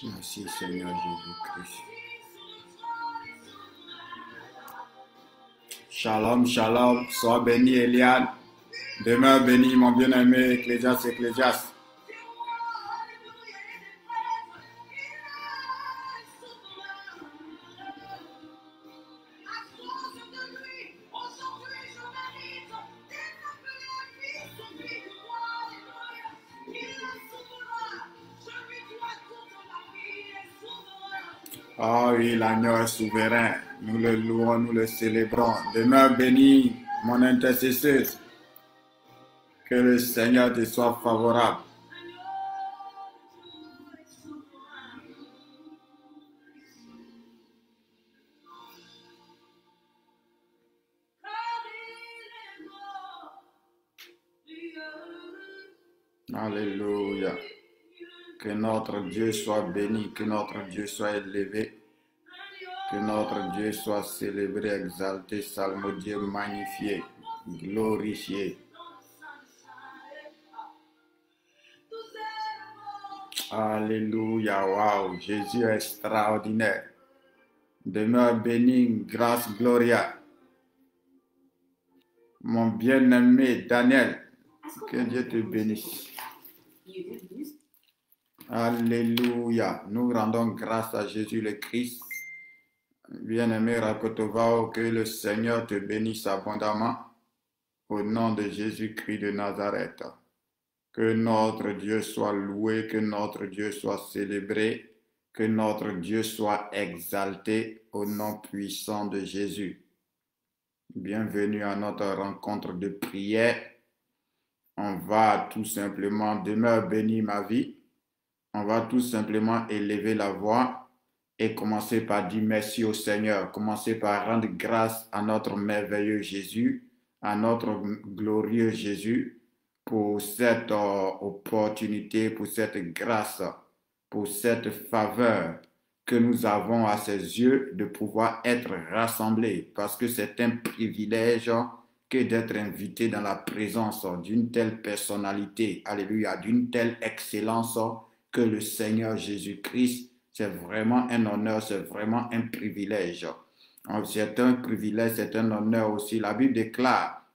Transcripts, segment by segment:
Merci Seigneur Jésus-Christ. Shalom, shalom. Sois béni Eliane. Demeure béni mon bien-aimé Ecclésias. Ah oui, l'agneau est souverain. Nous le louons, nous le célébrons. Demeure béni, mon intercesseuse. Que le Seigneur te soit favorable. Alléluia. Que notre Dieu soit béni, que notre Dieu soit élevé, que notre Dieu soit célébré, exalté, psalmodié, magnifié, glorifié. Alléluia, waouh, Jésus est extraordinaire. Demeure béni, grâce, gloria. Mon bien-aimé Daniel, que Dieu te bénisse. Alléluia. Nous rendons grâce à Jésus le Christ. Bien-aimé Rakotovao, que le Seigneur te bénisse abondamment au nom de Jésus-Christ de Nazareth. Que notre Dieu soit loué, que notre Dieu soit célébré, que notre Dieu soit exalté au nom puissant de Jésus. Bienvenue à notre rencontre de prière. On va tout simplement, demeure béni ma vie. On va tout simplement élever la voix et commencer par dire merci au Seigneur. Commencer par rendre grâce à notre merveilleux Jésus, à notre glorieux Jésus, pour cette opportunité, pour cette grâce, pour cette faveur que nous avons à ses yeux de pouvoir être rassemblés. Parce que c'est un privilège que d'être invité dans la présence d'une telle personnalité, alléluia, d'une telle excellence que le Seigneur Jésus-Christ. C'est vraiment un honneur, c'est vraiment un privilège. C'est un privilège, c'est un honneur aussi. La Bible déclare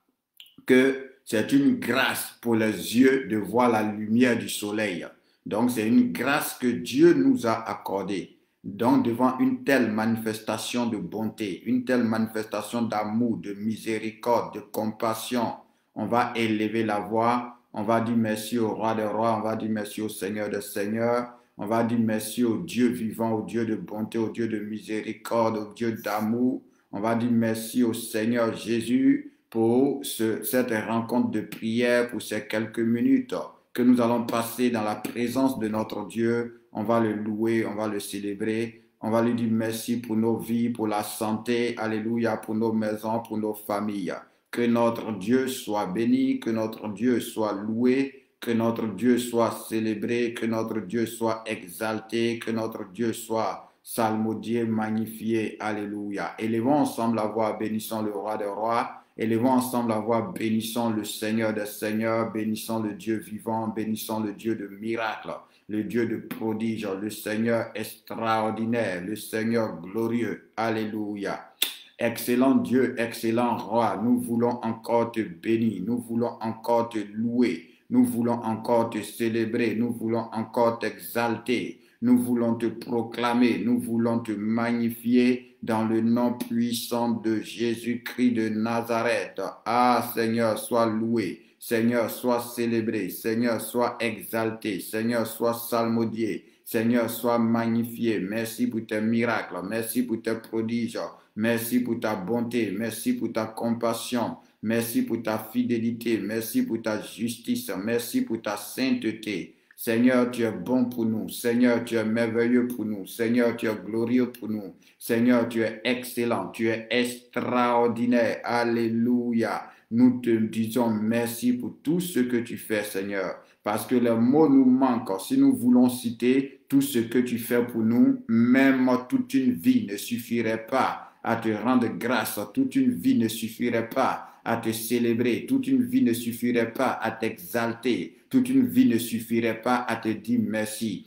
que C'est une grâce pour les yeux de voir la lumière du soleil. Donc, c'est une grâce que Dieu nous a accordée. Donc, devant une telle manifestation de bonté, une telle manifestation d'amour, de miséricorde, de compassion, on va élever la voix, on va dire merci au roi des rois, on va dire merci au Seigneur des seigneurs, on va dire merci au Dieu vivant, au Dieu de bonté, au Dieu de miséricorde, au Dieu d'amour. On va dire merci au Seigneur Jésus pour cette rencontre de prière, pour ces quelques minutes que nous allons passer dans la présence de notre Dieu. On va le louer, on va le célébrer. On va lui dire merci pour nos vies, pour la santé, alléluia, pour nos maisons, pour nos familles. Que notre Dieu soit béni, que notre Dieu soit loué, que notre Dieu soit célébré, que notre Dieu soit exalté, que notre Dieu soit salmodié, magnifié, alléluia. Élevons ensemble la voix, bénissons le roi des rois. Élevons ensemble la voix, bénissons le Seigneur des seigneurs, bénissons le Dieu vivant, bénissons le Dieu de miracles, le Dieu de prodiges, le Seigneur extraordinaire, le Seigneur glorieux, alléluia. Excellent Dieu, excellent roi, nous voulons encore te bénir, nous voulons encore te louer, nous voulons encore te célébrer, nous voulons encore t'exalter, nous voulons te proclamer, nous voulons te magnifier dans le nom puissant de Jésus-Christ de Nazareth. Ah Seigneur, sois loué, Seigneur, sois célébré, Seigneur, sois exalté, Seigneur, sois salmodié, Seigneur, sois magnifié. Merci pour tes miracles, merci pour tes prodiges, merci pour ta bonté, merci pour ta compassion, merci pour ta fidélité, merci pour ta justice, merci pour ta sainteté. Seigneur, tu es bon pour nous. Seigneur, tu es merveilleux pour nous. Seigneur, tu es glorieux pour nous. Seigneur, tu es excellent. Tu es extraordinaire. Alléluia. Nous te disons merci pour tout ce que tu fais, Seigneur. Parce que les mots nous manquent. Si nous voulons citer tout ce que tu fais pour nous, même toute une vie ne suffirait pas à te rendre grâce. Toute une vie ne suffirait pas à te célébrer. Toute une vie ne suffirait pas à t'exalter. Toute une vie ne suffirait pas à te dire merci.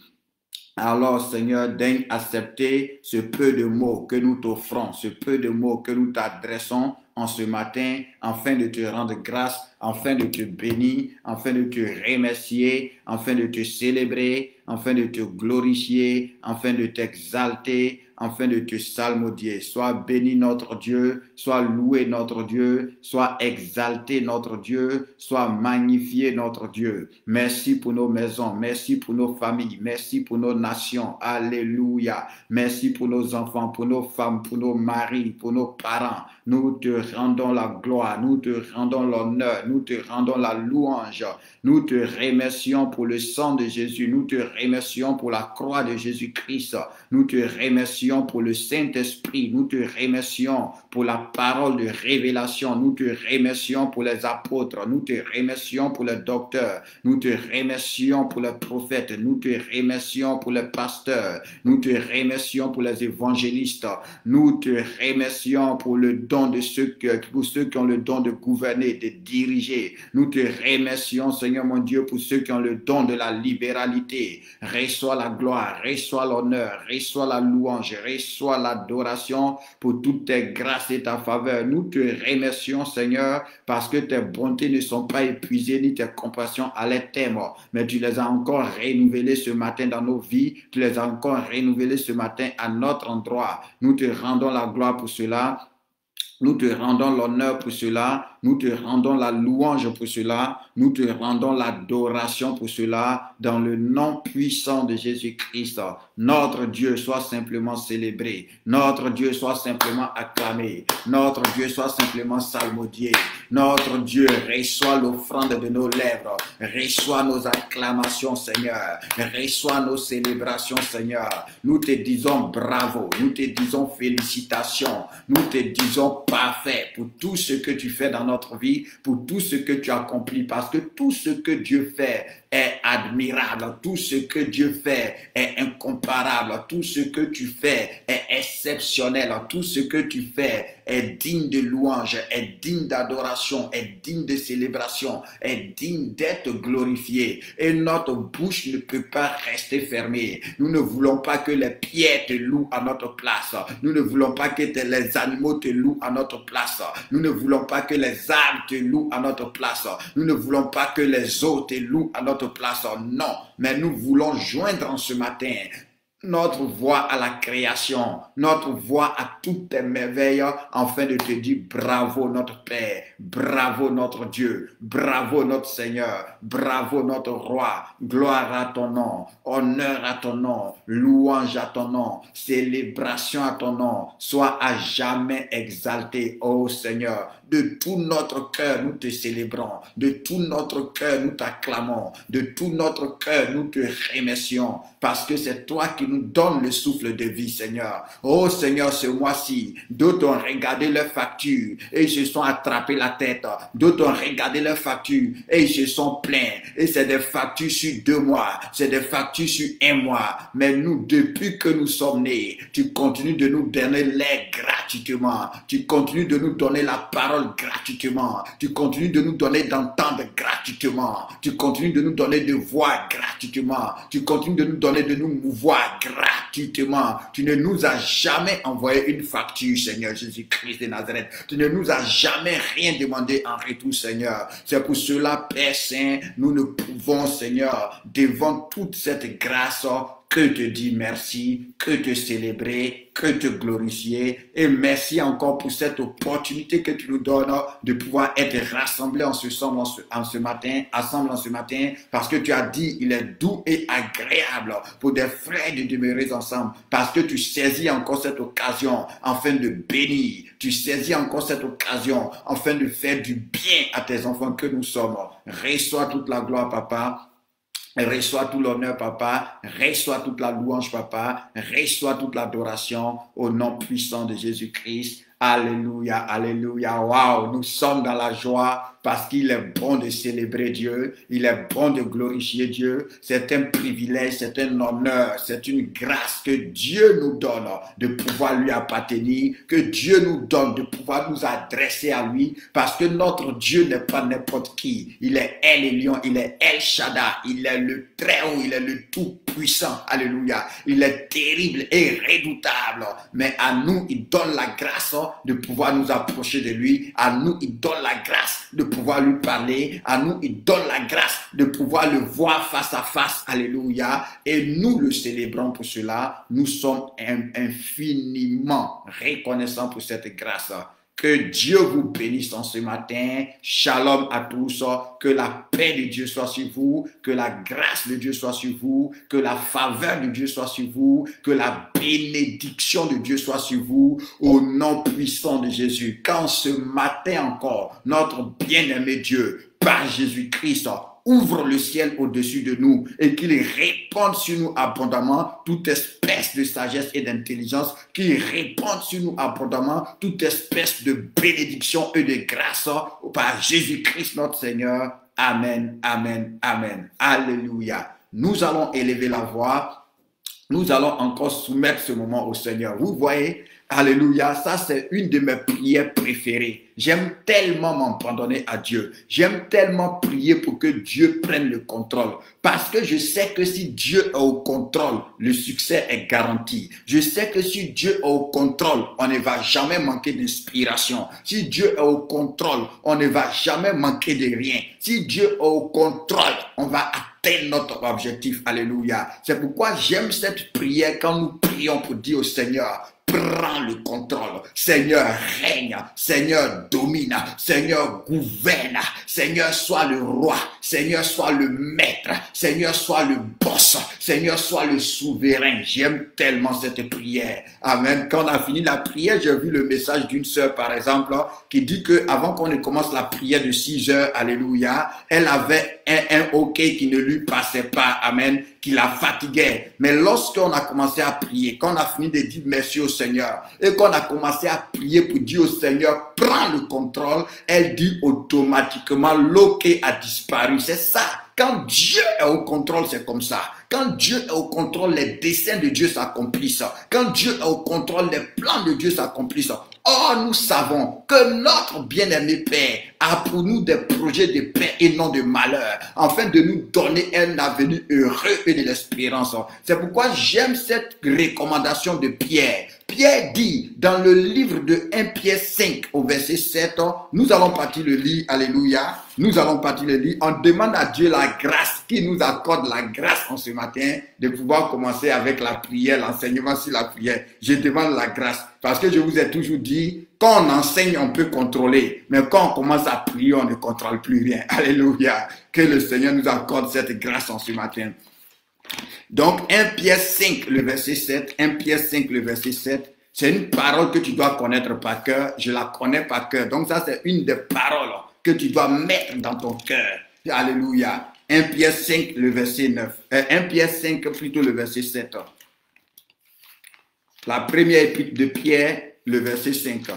Alors, Seigneur, daigne accepter ce peu de mots que nous t'offrons, ce peu de mots que nous t'adressons en ce matin, afin de te rendre grâce, afin de te bénir, afin de te remercier, afin de te célébrer, afin de te glorifier, afin de t'exalter, afin de te salmodier. Sois béni notre Dieu, sois loué notre Dieu, sois exalté notre Dieu, sois magnifié notre Dieu. Merci pour nos maisons, merci pour nos familles, merci pour nos nations. Alléluia. Merci pour nos enfants, pour nos femmes, pour nos maris, pour nos parents. Nous te rendons la gloire, nous te rendons l'honneur, nous te rendons la louange. Nous te remercions pour le sang de Jésus, nous te remercions pour la croix de Jésus-Christ, nous te remercions pour le Saint-Esprit, nous te remercions pour la parole de révélation, nous te remercions pour les apôtres, nous te remercions pour les docteurs, nous te remercions pour les prophètes, nous te remercions pour les pasteurs, nous te remercions pour les évangélistes, nous te remercions pour le don de pour ceux qui ont le don de gouverner, de diriger. Nous te remercions, Seigneur mon Dieu, pour ceux qui ont le don de la libéralité. Reçois la gloire, reçois l'honneur, reçois la louange, reçois l'adoration pour toutes tes grâces et ta faveur. Nous te remercions, Seigneur, parce que tes bontés ne sont pas épuisées, ni tes compassions à les terme, mais tu les as encore renouvelées ce matin dans nos vies, tu les as encore renouvelées ce matin à notre endroit. Nous te rendons la gloire pour cela. Nous te rendons l'honneur pour cela, nous te rendons la louange pour cela, nous te rendons l'adoration pour cela, dans le nom puissant de Jésus-Christ. Notre Dieu soit simplement célébré, notre Dieu soit simplement acclamé, notre Dieu soit simplement salmodié, notre Dieu reçoit l'offrande de nos lèvres, reçoit nos acclamations, Seigneur, reçoit nos célébrations, Seigneur. Nous te disons bravo, nous te disons félicitations, nous te disons parfait pour tout ce que tu fais dans notre vie, pour tout ce que tu accomplis, parce que tout ce que Dieu fait, est admirable. Tout ce que Dieu fait est incomparable. Tout ce que tu fais est exceptionnel. Tout ce que tu fais est digne de louange, est digne d'adoration, est digne de célébration, est digne d'être glorifié. Et notre bouche ne peut pas rester fermée. Nous ne voulons pas que les pierres te louent à notre place. Nous ne voulons pas que les animaux te louent à notre place. Nous ne voulons pas que les arbres te louent à notre place. Nous ne voulons pas que les eaux te louent à notre place. Non, mais nous voulons joindre en ce matin notre voix à la création, notre voix à toutes tes merveilles, afin de te dire bravo notre Père, bravo notre Dieu, bravo notre Seigneur, bravo notre Roi, gloire à ton nom, honneur à ton nom, louange à ton nom, célébration à ton nom, sois à jamais exalté, ô Seigneur. De tout notre cœur, nous te célébrons. De tout notre cœur, nous t'acclamons. De tout notre cœur, nous te remercions. Parce que c'est toi qui nous donnes le souffle de vie, Seigneur. Oh Seigneur, ce mois-ci, d'autres ont regardé leurs factures et ils se sont attrapés la tête. D'autres ont regardé leurs factures et ils se sont plaints. Et c'est des factures sur 2 mois. C'est des factures sur 1 mois. Mais nous, depuis que nous sommes nés, tu continues de nous donner l'air gratuitement. Tu continues de nous donner la parole gratuitement. Tu continues de nous donner d'entendre gratuitement. Tu continues de nous donner de voir gratuitement. Tu continues de nous donner de nous mouvoir gratuitement. Tu ne nous as jamais envoyé une facture, Seigneur Jésus-Christ de Nazareth. Tu ne nous as jamais rien demandé en retour, Seigneur. C'est pour cela, Père Saint, nous ne pouvons, Seigneur, devant toute cette grâce, que te dire merci, que te célébrer, que te glorifier. Et merci encore pour cette opportunité que tu nous donnes de pouvoir être rassemblés ensemble en ce matin, parce que tu as dit, il est doux et agréable pour des frères de demeurer ensemble, parce que tu saisis encore cette occasion afin de bénir. Tu saisis encore cette occasion afin de faire du bien à tes enfants que nous sommes. Reçois toute la gloire, Papa. Reçois tout l'honneur, Papa. Reçois toute la louange, Papa. Reçois toute l'adoration au nom puissant de Jésus-Christ. Alléluia, alléluia. Waouh, nous sommes dans la joie parce qu'il est bon de célébrer Dieu. Il est bon de glorifier Dieu. C'est un privilège, c'est un honneur, c'est une grâce que Dieu nous donne de pouvoir lui appartenir, que Dieu nous donne de pouvoir nous adresser à lui, parce que notre Dieu n'est pas n'importe qui. Il est El Elyon, il est El Shaddai, il est le Très-Haut, il est le Tout-Puissant. Alléluia. Il est terrible et redoutable. Mais à nous, il donne la grâce de pouvoir nous approcher de lui. À nous, il donne la grâce de pouvoir lui parler. À nous, il donne la grâce de pouvoir le voir face à face. Alléluia. Et nous le célébrons pour cela. Nous sommes infiniment reconnaissants pour cette grâce. Que Dieu vous bénisse en ce matin. Shalom à tous. Que la paix de Dieu soit sur vous. Que la grâce de Dieu soit sur vous. Que la faveur de Dieu soit sur vous. Que la bénédiction de Dieu soit sur vous. Au nom puissant de Jésus. Quand ce matin encore, notre bien-aimé Dieu, par Jésus-Christ, ouvre le ciel au-dessus de nous et qu'il répande sur nous abondamment toute espèce de sagesse et d'intelligence, qu'il répande sur nous abondamment toute espèce de bénédiction et de grâce par Jésus-Christ notre Seigneur. Amen, amen, amen. Alléluia. Nous allons élever la voix. Nous allons encore soumettre ce moment au Seigneur. Vous voyez, alléluia, ça c'est une de mes prières préférées. J'aime tellement m'abandonner à Dieu. J'aime tellement prier pour que Dieu prenne le contrôle. Parce que je sais que si Dieu est au contrôle, le succès est garanti. Je sais que si Dieu est au contrôle, on ne va jamais manquer d'inspiration. Si Dieu est au contrôle, on ne va jamais manquer de rien. Si Dieu est au contrôle, on va atteindre notre objectif. Alléluia. C'est pourquoi j'aime cette prière quand nous prions pour dire au Seigneur, prends le contrôle. Seigneur, règne. Seigneur, domine. Seigneur, gouverne. Seigneur, sois le roi. Seigneur, sois le maître. Seigneur, sois le boss. Seigneur, sois le souverain. J'aime tellement cette prière. Amen. Quand on a fini la prière, j'ai vu le message d'une sœur, par exemple, qui dit que avant qu'on ne commence la prière de 6 heures, alléluia, elle avait un hockey qui ne lui passait pas. Amen. Qui la fatiguait. Mais lorsqu'on a commencé à prier, quand on a fini de dire merci au Seigneur et qu'on a commencé à prier pour dire au Seigneur, prends le contrôle, elle dit automatiquement, l'hockey a disparu. C'est ça. Quand Dieu est au contrôle, c'est comme ça. Quand Dieu est au contrôle, les desseins de Dieu s'accomplissent. Quand Dieu est au contrôle, les plans de Dieu s'accomplissent. Or, nous savons que notre bien-aimé Père a pour nous des projets de paix et non de malheur, afin de nous donner un avenir heureux et de l'espérance. C'est pourquoi j'aime cette recommandation de Pierre. Pierre dit dans le livre de 1 Pierre 5 au verset 7, nous allons partir le lire, alléluia, nous allons partir le lire, on demande à Dieu la grâce, qui nous accorde la grâce en ce matin, de pouvoir commencer avec la prière, l'enseignement sur la prière. Je demande la grâce, parce que je vous ai toujours dit, quand on enseigne, on peut contrôler, mais quand on commence à prier, on ne contrôle plus rien. Alléluia, que le Seigneur nous accorde cette grâce en ce matin. Donc 1 Pierre 5, le verset 7, 1 Pierre 5, le verset 7, c'est une parole que tu dois connaître par cœur. Je la connais par cœur. Donc ça, c'est une des paroles que tu dois mettre dans ton cœur. Alléluia. 1 Pierre 5, le verset 9. 1 Pierre 5, plutôt le verset 7. La première épître de Pierre, le verset 5.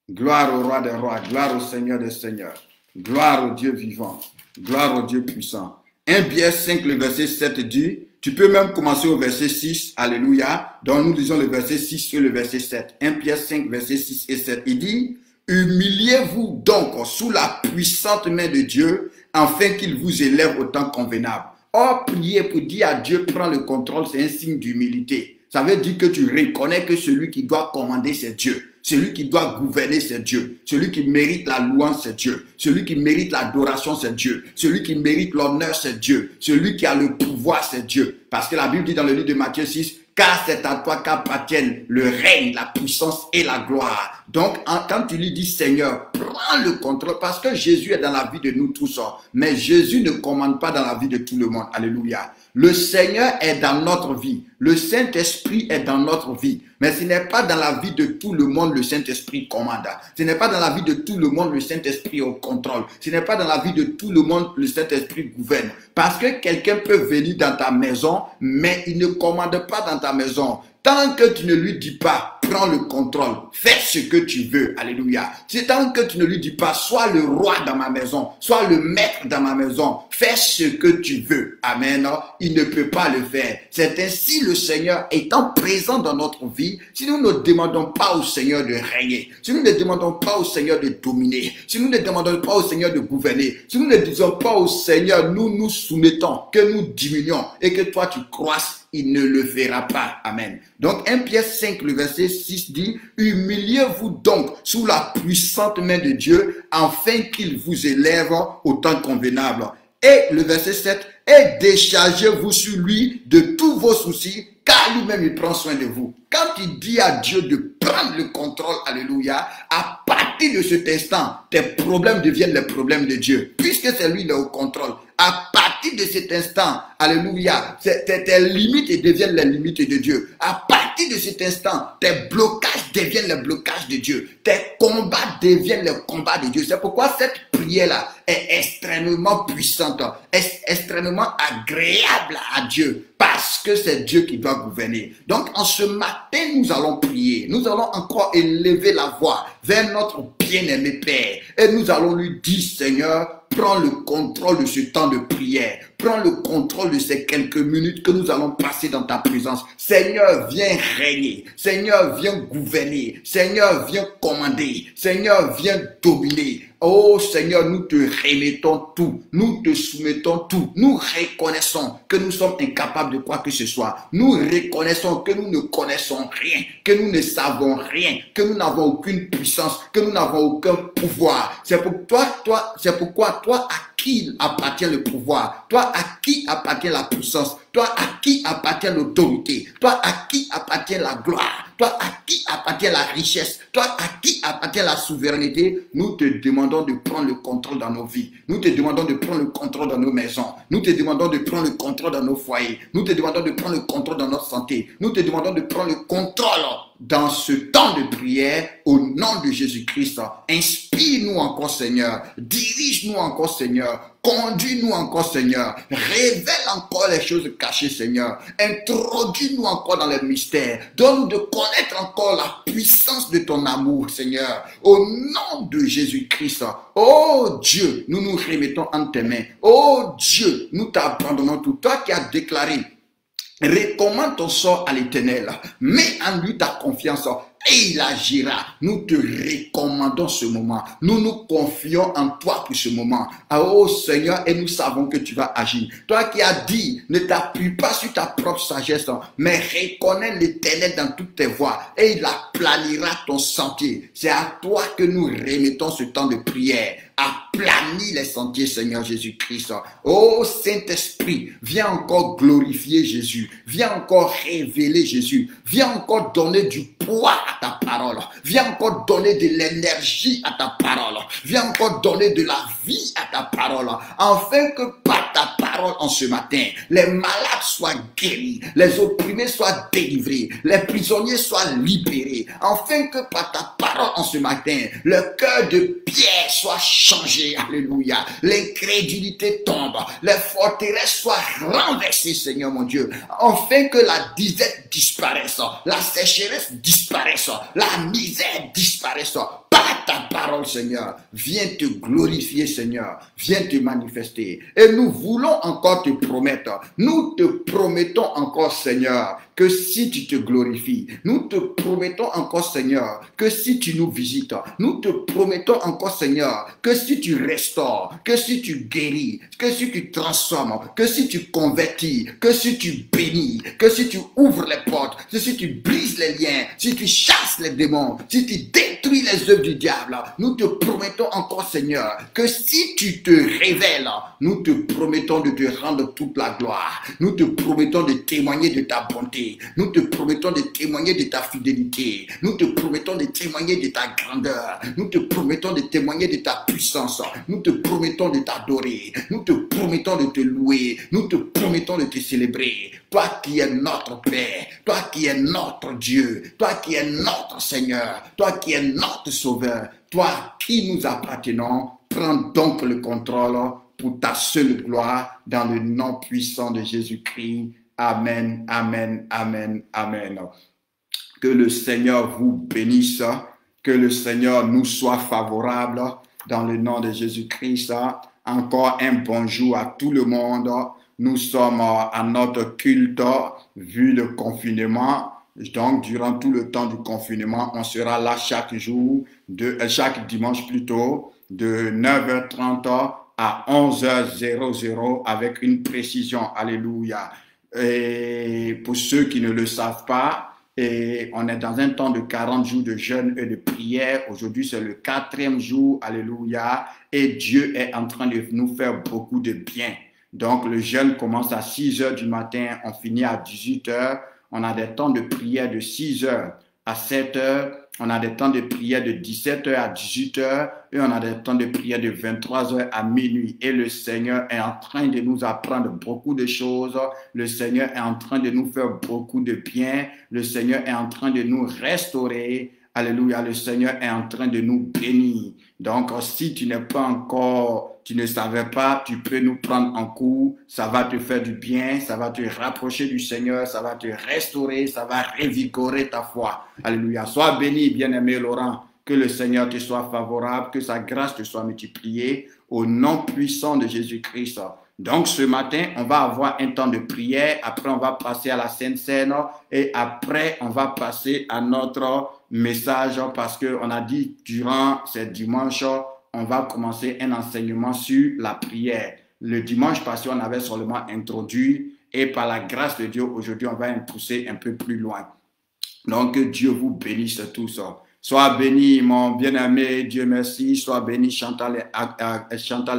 Gloire au roi des rois, gloire au Seigneur des seigneurs, gloire au Dieu vivant, gloire au Dieu puissant. 1 Pierre 5, le verset 7 dit, tu peux même commencer au verset 6, alléluia. Donc nous lisons le verset 6 et le verset 7. 1 Pierre 5, verset 6 et 7. Il dit, humiliez-vous donc sous la puissante main de Dieu, afin qu'il vous élève au temps convenable. Or, prier pour dire à Dieu, prends le contrôle, c'est un signe d'humilité. Ça veut dire que tu reconnais que celui qui doit commander, c'est Dieu. Celui qui doit gouverner, c'est Dieu. Celui qui mérite la louange, c'est Dieu. Celui qui mérite l'adoration, c'est Dieu. Celui qui mérite l'honneur, c'est Dieu. Celui qui a le pouvoir, c'est Dieu. Parce que la Bible dit dans le livre de Matthieu 6, car c'est à toi qu'appartiennent le règne, la puissance et la gloire. Donc, quand tu lui dis, Seigneur, prends le contrôle, parce que Jésus est dans la vie de nous tous, mais Jésus ne commande pas dans la vie de tout le monde. Alléluia. Le Seigneur est dans notre vie. Le Saint-Esprit est dans notre vie. Mais ce n'est pas dans la vie de tout le monde le Saint-Esprit commande. Ce n'est pas dans la vie de tout le monde le Saint-Esprit au contrôle. Ce n'est pas dans la vie de tout le monde le Saint-Esprit gouverne. Parce que quelqu'un peut venir dans ta maison, mais il ne commande pas dans ta maison. Tant que tu ne lui dis pas, prends le contrôle, fais ce que tu veux, alléluia. C'est tant que tu ne lui dis pas, sois le roi dans ma maison, sois le maître dans ma maison, fais ce que tu veux, amen, il ne peut pas le faire. C'est ainsi le Seigneur étant présent dans notre vie, si nous ne demandons pas au Seigneur de régner, si nous ne demandons pas au Seigneur de dominer, si nous ne demandons pas au Seigneur de gouverner, si nous ne disons pas au Seigneur, nous nous soumettons, que nous diminuons et que toi tu croisses, il ne le fera pas. Amen. Donc 1 Pierre 5, le verset 6 dit, humiliez-vous donc sous la puissante main de Dieu, afin qu'il vous élève au temps convenable. Et le verset 7, et déchargez-vous sur lui de tous vos soucis, car lui-même il prend soin de vous. Quand il dit à Dieu de prendre le contrôle, alléluia, à partir de cet instant, tes problèmes deviennent les problèmes de Dieu, puisque c'est lui qui est au contrôle. À partir de cet instant, alléluia, tes limites deviennent les limites de Dieu. À partir de cet instant, tes blocages deviennent les blocages de Dieu. Tes combats deviennent les combats de Dieu. C'est pourquoi cette prière-là est extrêmement puissante, est extrêmement agréable à Dieu, parce que c'est Dieu qui doit gouverner. Donc, en ce matin, nous allons prier. Nous allons encore élever la voix vers notre bien-aimé Père. Et nous allons lui dire, Seigneur, prends le contrôle de ce temps de prière. Prends le contrôle de ces quelques minutes que nous allons passer dans ta présence. Seigneur, viens régner. Seigneur, viens gouverner. Seigneur, viens commander. Seigneur, viens dominer. Oh Seigneur, nous te remettons tout. Nous te soumettons tout. Nous reconnaissons que nous sommes incapables de quoi que ce soit. Nous reconnaissons que nous ne connaissons rien. Que nous ne savons rien. Que nous n'avons aucune puissance. Que nous n'avons aucun pouvoir. C'est pourquoi toi à qui appartient le pouvoir? Toi à qui appartient la puissance? Toi à qui appartient l'autorité? Toi à qui appartient la gloire? Toi à qui appartient la richesse? Toi à qui appartient la souveraineté? Nous te demandons de prendre le contrôle dans nos vies. Nous te demandons de prendre le contrôle dans nos maisons. Nous te demandons de prendre le contrôle dans nos foyers. Nous te demandons de prendre le contrôle dans notre santé. Nous te demandons de prendre le contrôle dans ce temps de prière au nom de Jésus-Christ. Inspire-nous encore, Seigneur. Dirige-nous encore, Seigneur. Conduis-nous encore, Seigneur. Révèle encore les choses cachées, Seigneur. Introduis-nous encore dans les mystères. Donne-nous de connaître encore la puissance de ton amour, Seigneur. Au nom de Jésus-Christ. Oh Dieu, nous nous remettons en tes mains. Oh Dieu, nous t'abandonnons tout. Toi qui as déclaré, recommande ton sort à l'Éternel. Mets en lui ta confiance et il agira. Nous te recommandons ce moment. Nous nous confions en toi pour ce moment. Oh Seigneur, et nous savons que tu vas agir. Toi qui as dit, ne t'appuie pas sur ta propre sagesse, mais reconnais l'Éternel dans toutes tes voies et il aplanira ton sentier. C'est à toi que nous remettons ce temps de prière. Aplanis les sentiers, Seigneur Jésus-Christ. Oh Saint-Esprit, viens encore glorifier Jésus. Viens encore révéler Jésus. Viens encore donner du poids à ta parole. Viens encore donner de l'énergie à ta parole. Viens encore donner de la vie à ta parole. Afin que par ta parole en ce matin, les malades soient guéris, les opprimés soient délivrés, les prisonniers soient libérés. Afin que par ta parole en ce matin, le cœur de pierre soit changé. Alléluia. L'incrédulité tombe. Les forteresses soient renversées, Seigneur mon Dieu. Afin que la disette disparaisse, la sécheresse disparaisse, la misère disparaisse. Par ta parole, Seigneur, viens te glorifier, Seigneur, viens te manifester. Et nous voulons encore te promettre, nous te promettons encore, Seigneur, que si tu te glorifies, nous te promettons encore, Seigneur, que si tu nous visites, nous te promettons encore, Seigneur, que si tu restaures, que si tu guéris, que si tu transformes, que si tu convertis, que si tu bénis, que si tu ouvres les portes, que si tu brises les liens, si tu chasses les démons, si tu détruis les œuvres du diable, nous te promettons encore, Seigneur, que si tu te révèles, nous te promettons de te rendre toute la gloire. Nous te promettons de témoigner de ta bonté. Nous te promettons de témoigner de ta fidélité. Nous te promettons de témoigner de ta grandeur. Nous te promettons de témoigner de ta puissance. Nous te promettons de t'adorer. Nous te promettons de te louer. Nous te promettons de te célébrer. Toi qui es notre Père, toi qui es notre Dieu, toi qui es notre Seigneur, toi qui es notre Sauveur, toi qui nous appartenons, prends donc le contrôle pour ta seule gloire dans le nom puissant de Jésus-Christ. Amen, amen, amen, amen. Que le Seigneur vous bénisse, que le Seigneur nous soit favorable dans le nom de Jésus-Christ. Encore un bonjour à tout le monde. Nous sommes à notre culte vu le confinement. Donc, durant tout le temps du confinement, on sera là chaque jour, chaque dimanche plutôt, de 9h30 à 11h00 avec une précision. Alléluia. Et pour ceux qui ne le savent pas, et on est dans un temps de 40 jours de jeûne et de prière. Aujourd'hui, c'est le 4e jour. Alléluia. Et Dieu est en train de nous faire beaucoup de bien. Donc, le jeûne commence à 6h du matin, on finit à 18h. On a des temps de prière de 6h à 7h. On a des temps de prière de 17h à 18h. Et on a des temps de prière de 23h à minuit. Et le Seigneur est en train de nous apprendre beaucoup de choses. Le Seigneur est en train de nous faire beaucoup de bien. Le Seigneur est en train de nous restaurer. Alléluia, le Seigneur est en train de nous bénir. Donc, si tu n'es pas encore, tu ne savais pas, tu peux nous prendre en cours. Ça va te faire du bien, ça va te rapprocher du Seigneur, ça va te restaurer, ça va revigorer ta foi. Alléluia. Sois béni, bien-aimé Laurent. Que le Seigneur te soit favorable, que sa grâce te soit multipliée au nom puissant de Jésus-Christ. Donc, ce matin, on va avoir un temps de prière. Après, on va passer à la Sainte Seine. Et après, on va passer à notre message parce qu'on a dit durant ces dimanches, on va commencer un enseignement sur la prière. Le dimanche passé, on avait seulement introduit et par la grâce de Dieu, aujourd'hui, on va pousser un peu plus loin. Donc, que Dieu vous bénisse tous. Sois béni, mon bien-aimé, Dieu merci. Sois béni, Chantal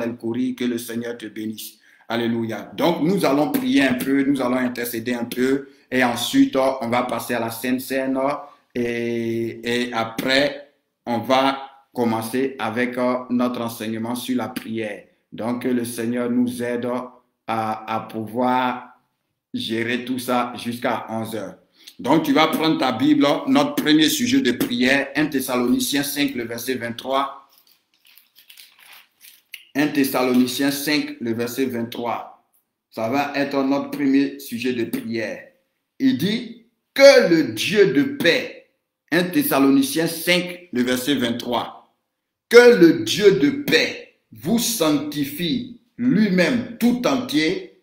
El-Kouri, que le Seigneur te bénisse. Alléluia. Donc, nous allons prier un peu, nous allons intercéder un peu et ensuite, on va passer à la Sainte Seine et après, on va commencer avec notre enseignement sur la prière. Donc, que le Seigneur nous aide à pouvoir gérer tout ça jusqu'à 11h. Donc, tu vas prendre ta Bible, notre premier sujet de prière, 1 Thessaloniciens 5, le verset 23. 1 Thessaloniciens 5, le verset 23. Ça va être notre premier sujet de prière. Il dit que le Dieu de paix, 1 Thessaloniciens 5, le verset 23, que le Dieu de paix vous sanctifie lui-même tout entier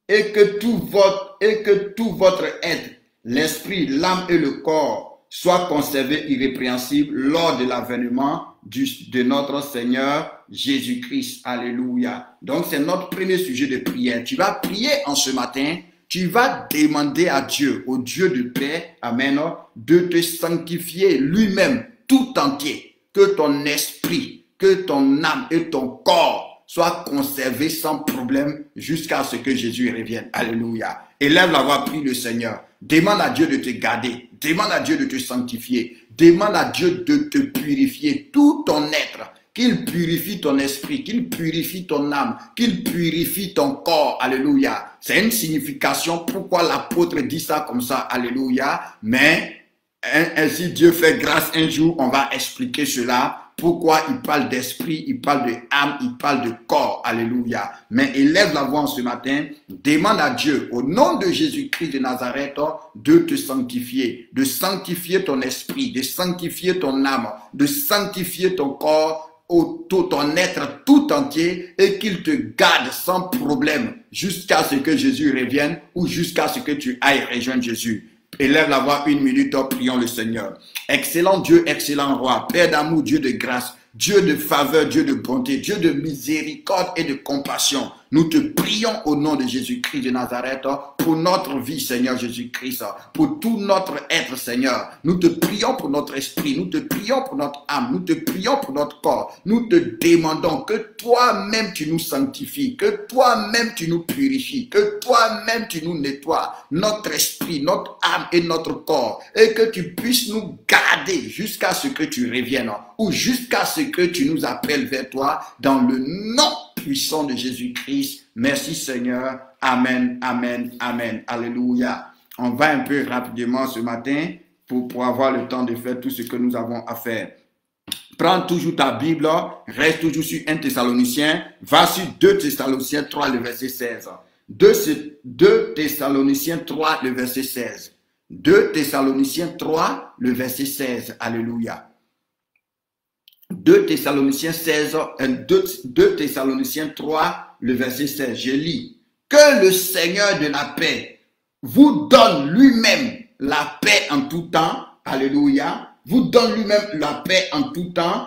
et que tout votre être, l'esprit, l'âme et le corps soient conservés irrépréhensibles lors de l'avènement de notre Seigneur Jésus-Christ. Alléluia. Donc c'est notre premier sujet de prière. Tu vas prier en ce matin. Tu vas demander à Dieu, au Dieu de paix, amen, de te sanctifier lui-même tout entier. Que ton esprit, que ton âme et ton corps soient conservés sans problème jusqu'à ce que Jésus revienne. Alléluia. Élève la voix, prie le Seigneur. Demande à Dieu de te garder. Demande à Dieu de te sanctifier. Demande à Dieu de te purifier tout ton être. Qu'il purifie ton esprit, qu'il purifie ton âme, qu'il purifie ton corps. Alléluia. C'est une signification pourquoi l'apôtre dit ça comme ça. Alléluia. Mais ainsi Dieu fait grâce un jour, on va expliquer cela. Pourquoi il parle d'esprit, il parle de âme, il parle de corps. Alléluia. Mais élève la voix ce matin. Demande à Dieu, au nom de Jésus-Christ de Nazareth, de te sanctifier. De sanctifier ton esprit, de sanctifier ton âme, de sanctifier ton corps, ton être tout entier et qu'il te garde sans problème jusqu'à ce que Jésus revienne ou jusqu'à ce que tu ailles rejoindre Jésus. Élève la voix 1 minute, prions le Seigneur. Excellent Dieu, excellent roi, Père d'amour, Dieu de grâce, Dieu de faveur, Dieu de bonté, Dieu de miséricorde et de compassion. Nous te prions au nom de Jésus-Christ de Nazareth pour notre vie, Seigneur Jésus-Christ, pour tout notre être, Seigneur. Nous te prions pour notre esprit, nous te prions pour notre âme, nous te prions pour notre corps. Nous te demandons que toi-même tu nous sanctifies, que toi-même tu nous purifies, que toi-même tu nous nettoies, notre esprit, notre âme et notre corps, et que tu puisses nous garder jusqu'à ce que tu reviennes ou jusqu'à ce que tu nous appelles vers toi dans le nom puissant de Jésus-Christ. Merci Seigneur. Amen, amen, amen. Alléluia. On va un peu rapidement ce matin pour avoir le temps de faire tout ce que nous avons à faire. Prends toujours ta Bible, reste toujours sur 1 Thessaloniciens, va sur 2 Thessaloniciens 3, le verset 16. 2 Thessaloniciens 3, le verset 16. 2 Thessaloniciens 3, le verset 16. Alléluia. 2 Thessaloniciens 16, 2 Thessaloniciens 3, le verset 16. Je lis. Que le Seigneur de la paix vous donne lui-même la paix en tout temps. Alléluia. Vous donne lui-même la paix en tout temps,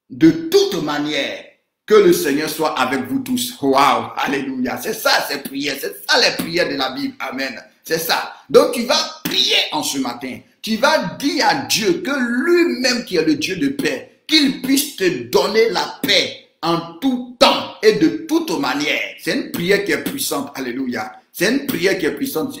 de toute manière. Que le Seigneur soit avec vous tous. Waouh. Alléluia. C'est ça ces prières. C'est ça les prières de la Bible. Amen. C'est ça. Donc tu vas prier en ce matin. Tu vas dire à Dieu que lui-même qui est le Dieu de paix, qu'il puisse te donner la paix en tout temps et de toute manière. C'est une prière qui est puissante. Alléluia. C'est une prière qui est puissante.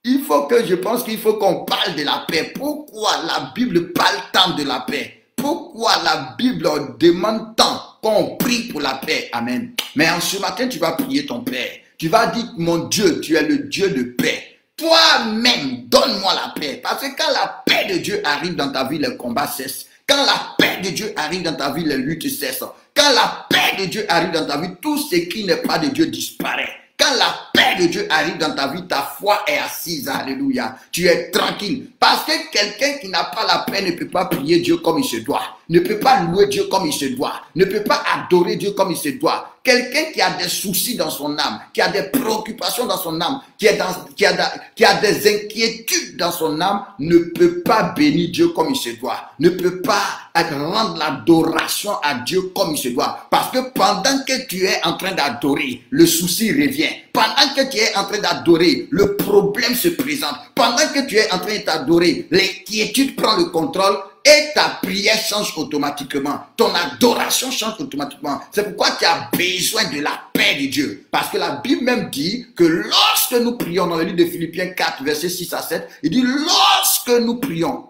Je pense qu'il faut qu'on parle de la paix. Pourquoi la Bible parle tant de la paix? Pourquoi la Bible demande tant qu'on prie pour la paix? Amen. Mais en ce matin, tu vas prier ton Père. Tu vas dire, mon Dieu, tu es le Dieu de paix. Toi-même, donne-moi la paix. Parce que quand la paix de Dieu arrive dans ta vie, les combats cessent. Quand la paix de Dieu arrive dans ta vie, les luttes cessent. Quand la paix de Dieu arrive dans ta vie, tout ce qui n'est pas de Dieu disparaît. Quand la paix de Dieu arrive dans ta vie, ta foi est assise. Alléluia. Tu es tranquille. Parce que quelqu'un qui n'a pas la paix ne peut pas prier Dieu comme il se doit. Ne peut pas louer Dieu comme il se doit. Ne peut pas adorer Dieu comme il se doit. Quelqu'un qui a des soucis dans son âme, qui a des préoccupations dans son âme, qui a des inquiétudes dans son âme, ne peut pas bénir Dieu comme il se doit. Ne peut pas rendre l'adoration à Dieu comme il se doit. Parce que pendant que tu es en train d'adorer, le souci revient. Pendant que tu es en train d'adorer, le problème se présente. Pendant que tu es en train d'adorer, l'inquiétude prend le contrôle. Et ta prière change automatiquement. Ton adoration change automatiquement. C'est pourquoi tu as besoin de la paix de Dieu. Parce que la Bible même dit que lorsque nous prions, dans le livre de Philippiens 4, versets 6 à 7, il dit lorsque nous prions.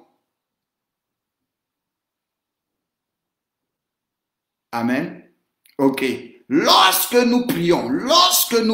Amen. Ok. lorsque nous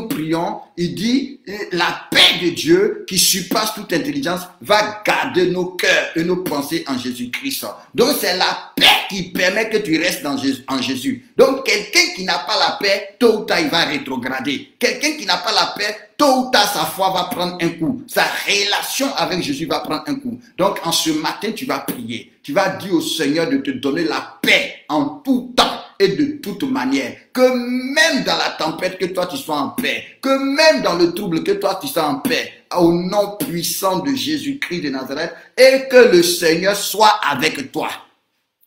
prions, il dit, la paix de Dieu qui surpasse toute intelligence va garder nos cœurs et nos pensées en Jésus-Christ. Donc c'est la paix qui permet que tu restes en Jésus. Donc quelqu'un qui n'a pas la paix, tôt ou tard il va rétrograder. Quelqu'un qui n'a pas la paix, tôt ou tard sa foi va prendre un coup. Sa relation avec Jésus va prendre un coup. Donc en ce matin tu vas prier. Tu vas dire au Seigneur de te donner la paix en tout temps et de toute manière. Que même dans la tempête, que toi tu sois en paix. Que même dans le trouble, que toi tu sois en paix. Au nom puissant de Jésus-Christ de Nazareth. Et que le Seigneur soit avec toi.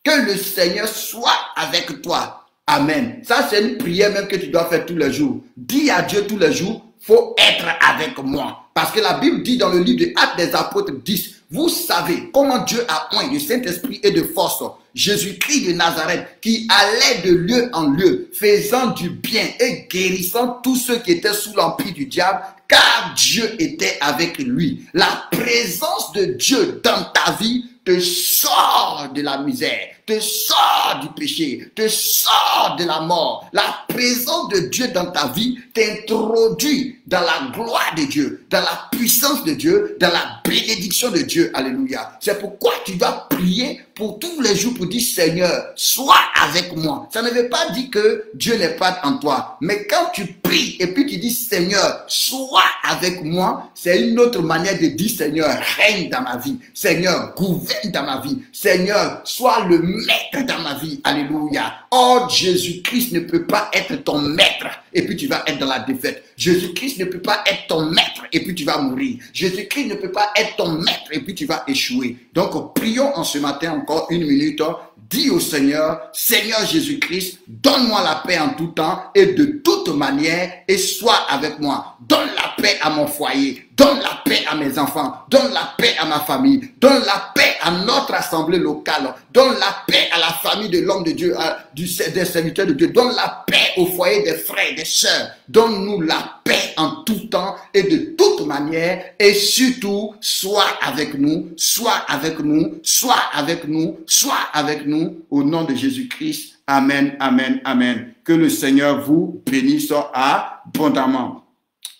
Que le Seigneur soit avec toi. Amen. Ça c'est une prière même que tu dois faire tous les jours. Dis à Dieu tous les jours, faut être avec moi. Parce que la Bible dit dans le livre des Actes des Apôtres 10, vous savez comment Dieu a oint de Saint-Esprit et de force Jésus-Christ de Nazareth qui allait de lieu en lieu, faisant du bien et guérissant tous ceux qui étaient sous l'empire du diable, car Dieu était avec lui. La présence de Dieu dans ta vie te sort de la misère, te sort du péché, te sort de la mort. La présence de Dieu dans ta vie t'introduit dans la gloire de Dieu, dans la puissance de Dieu, dans la bénédiction de Dieu. Alléluia. C'est pourquoi tu dois prier pour tous les jours pour dire Seigneur, sois avec moi. Ça ne veut pas dire que Dieu n'est pas en toi. Mais quand tu pries et puis tu dis Seigneur, sois avec moi, c'est une autre manière de dire Seigneur, règne dans ma vie. Seigneur, gouverne dans ma vie. Seigneur, sois le maître dans ma vie. Alléluia. Oh, Jésus-Christ ne peut pas être ton maître et puis tu vas être dans la défaite. Jésus-Christ ne peut pas être ton maître et puis tu vas mourir. Jésus-Christ ne peut pas être ton maître et puis tu vas échouer. Donc, prions en ce matin encore une minute. Dis au Seigneur, Seigneur Jésus-Christ, donne-moi la paix en tout temps et de toute manière et sois avec moi. Donne la paix à mon foyer, donne la paix à mes enfants, donne la paix à ma famille, donne la paix à notre assemblée locale, donne la paix à la famille de l'homme de Dieu, des serviteurs de Dieu, donne la paix au foyer des frères, des sœurs, donne-nous la paix en tout temps et de toute manière et surtout, sois avec nous, sois avec nous, sois avec nous, sois avec nous, au nom de Jésus-Christ. Amen, amen, amen. Que le Seigneur vous bénisse abondamment.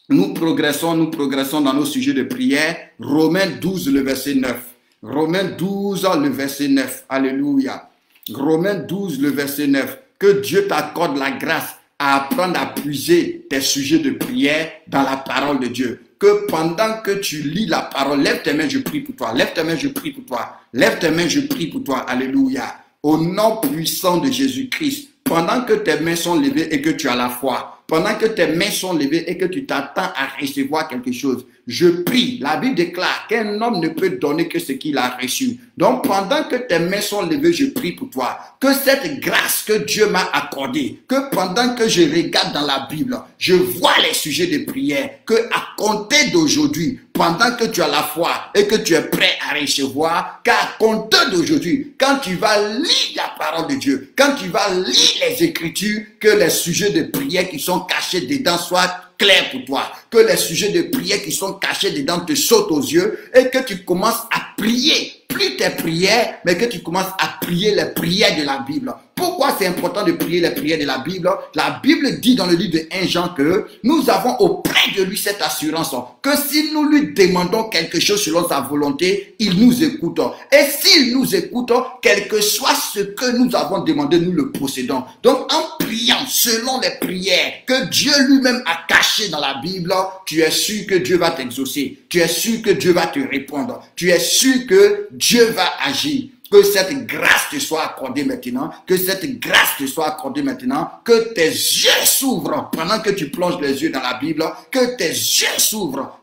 Nous progressons dans nos sujets de prière. Romains 12, le verset 9. Romains 12, le verset 9. Alléluia. Romains 12, le verset 9. Que Dieu t'accorde la grâce à apprendre à puiser tes sujets de prière dans la parole de Dieu. Que pendant que tu lis la parole, lève tes mains, je prie pour toi. Lève tes mains, je prie pour toi. Lève tes mains, je prie pour toi. Alléluia. Au nom puissant de Jésus-Christ, pendant que tes mains sont levées et que tu as la foi, pendant que tes mains sont levées et que tu t'attends à recevoir quelque chose, je prie. La Bible déclare qu'un homme ne peut donner que ce qu'il a reçu. Donc, pendant que tes mains sont levées, je prie pour toi. Que cette grâce que Dieu m'a accordée, que pendant que je regarde dans la Bible, je vois les sujets de prière, que à compter d'aujourd'hui, pendant que tu as la foi et que tu es prêt à recevoir, qu'à compter d'aujourd'hui, quand tu vas lire la parole de Dieu, quand tu vas lire les Écritures, que les sujets de prière qui sont cachés dedans soient clair pour toi, que les sujets de prière qui sont cachés dedans te sautent aux yeux et que tu commences à prier, plus tes prières, mais que tu commences à prier les prières de la Bible. Pourquoi c'est important de prier les prières de la Bible? La Bible dit dans le livre de 1 Jean que nous avons auprès de lui cette assurance que si nous lui demandons quelque chose selon sa volonté, il nous écoute. Et s'il nous écoute, quel que soit ce que nous avons demandé, nous le possédons. Donc en priant selon les prières que Dieu lui-même a cachées dans la Bible, tu es sûr que Dieu va t'exaucer. Tu es sûr que Dieu va te répondre. Tu es sûr que Dieu va agir. Que cette grâce te soit accordée maintenant, que cette grâce te soit accordée maintenant, que tes yeux s'ouvrent pendant que tu plonges les yeux dans la Bible, que tes yeux s'ouvrent,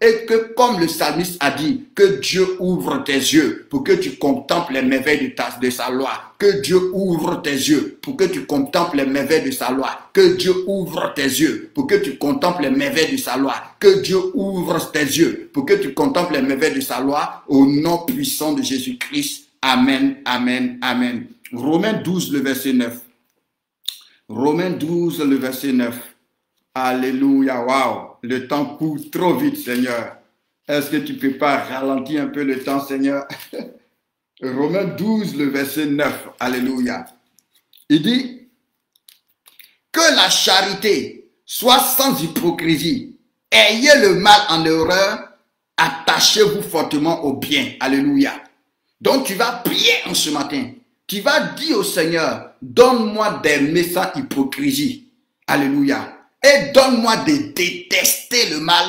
et que comme le psalmiste a dit, que Dieu ouvre tes yeux pour que tu contemples les merveilles de sa loi, que Dieu ouvre tes yeux pour que tu contemples les merveilles de sa loi, que Dieu ouvre tes yeux pour que tu contemples les merveilles de sa loi, que Dieu ouvre tes yeux pour que tu contemples les merveilles de sa loi, au nom puissant de Jésus-Christ. Amen, amen, amen. Romains 12, le verset 9. Romains 12, le verset 9. Alléluia, waouh. Le temps court trop vite, Seigneur. Est-ce que tu peux pas ralentir un peu le temps, Seigneur? Romains 12, le verset 9. Alléluia. Il dit, Que la charité soit sans hypocrisie. Ayez le mal en horreur, attachez-vous fortement au bien. Alléluia. Donc tu vas prier en ce matin. Tu vas dire au Seigneur, donne-moi d'aimer sans hypocrisie. Alléluia. Et donne-moi de détester le mal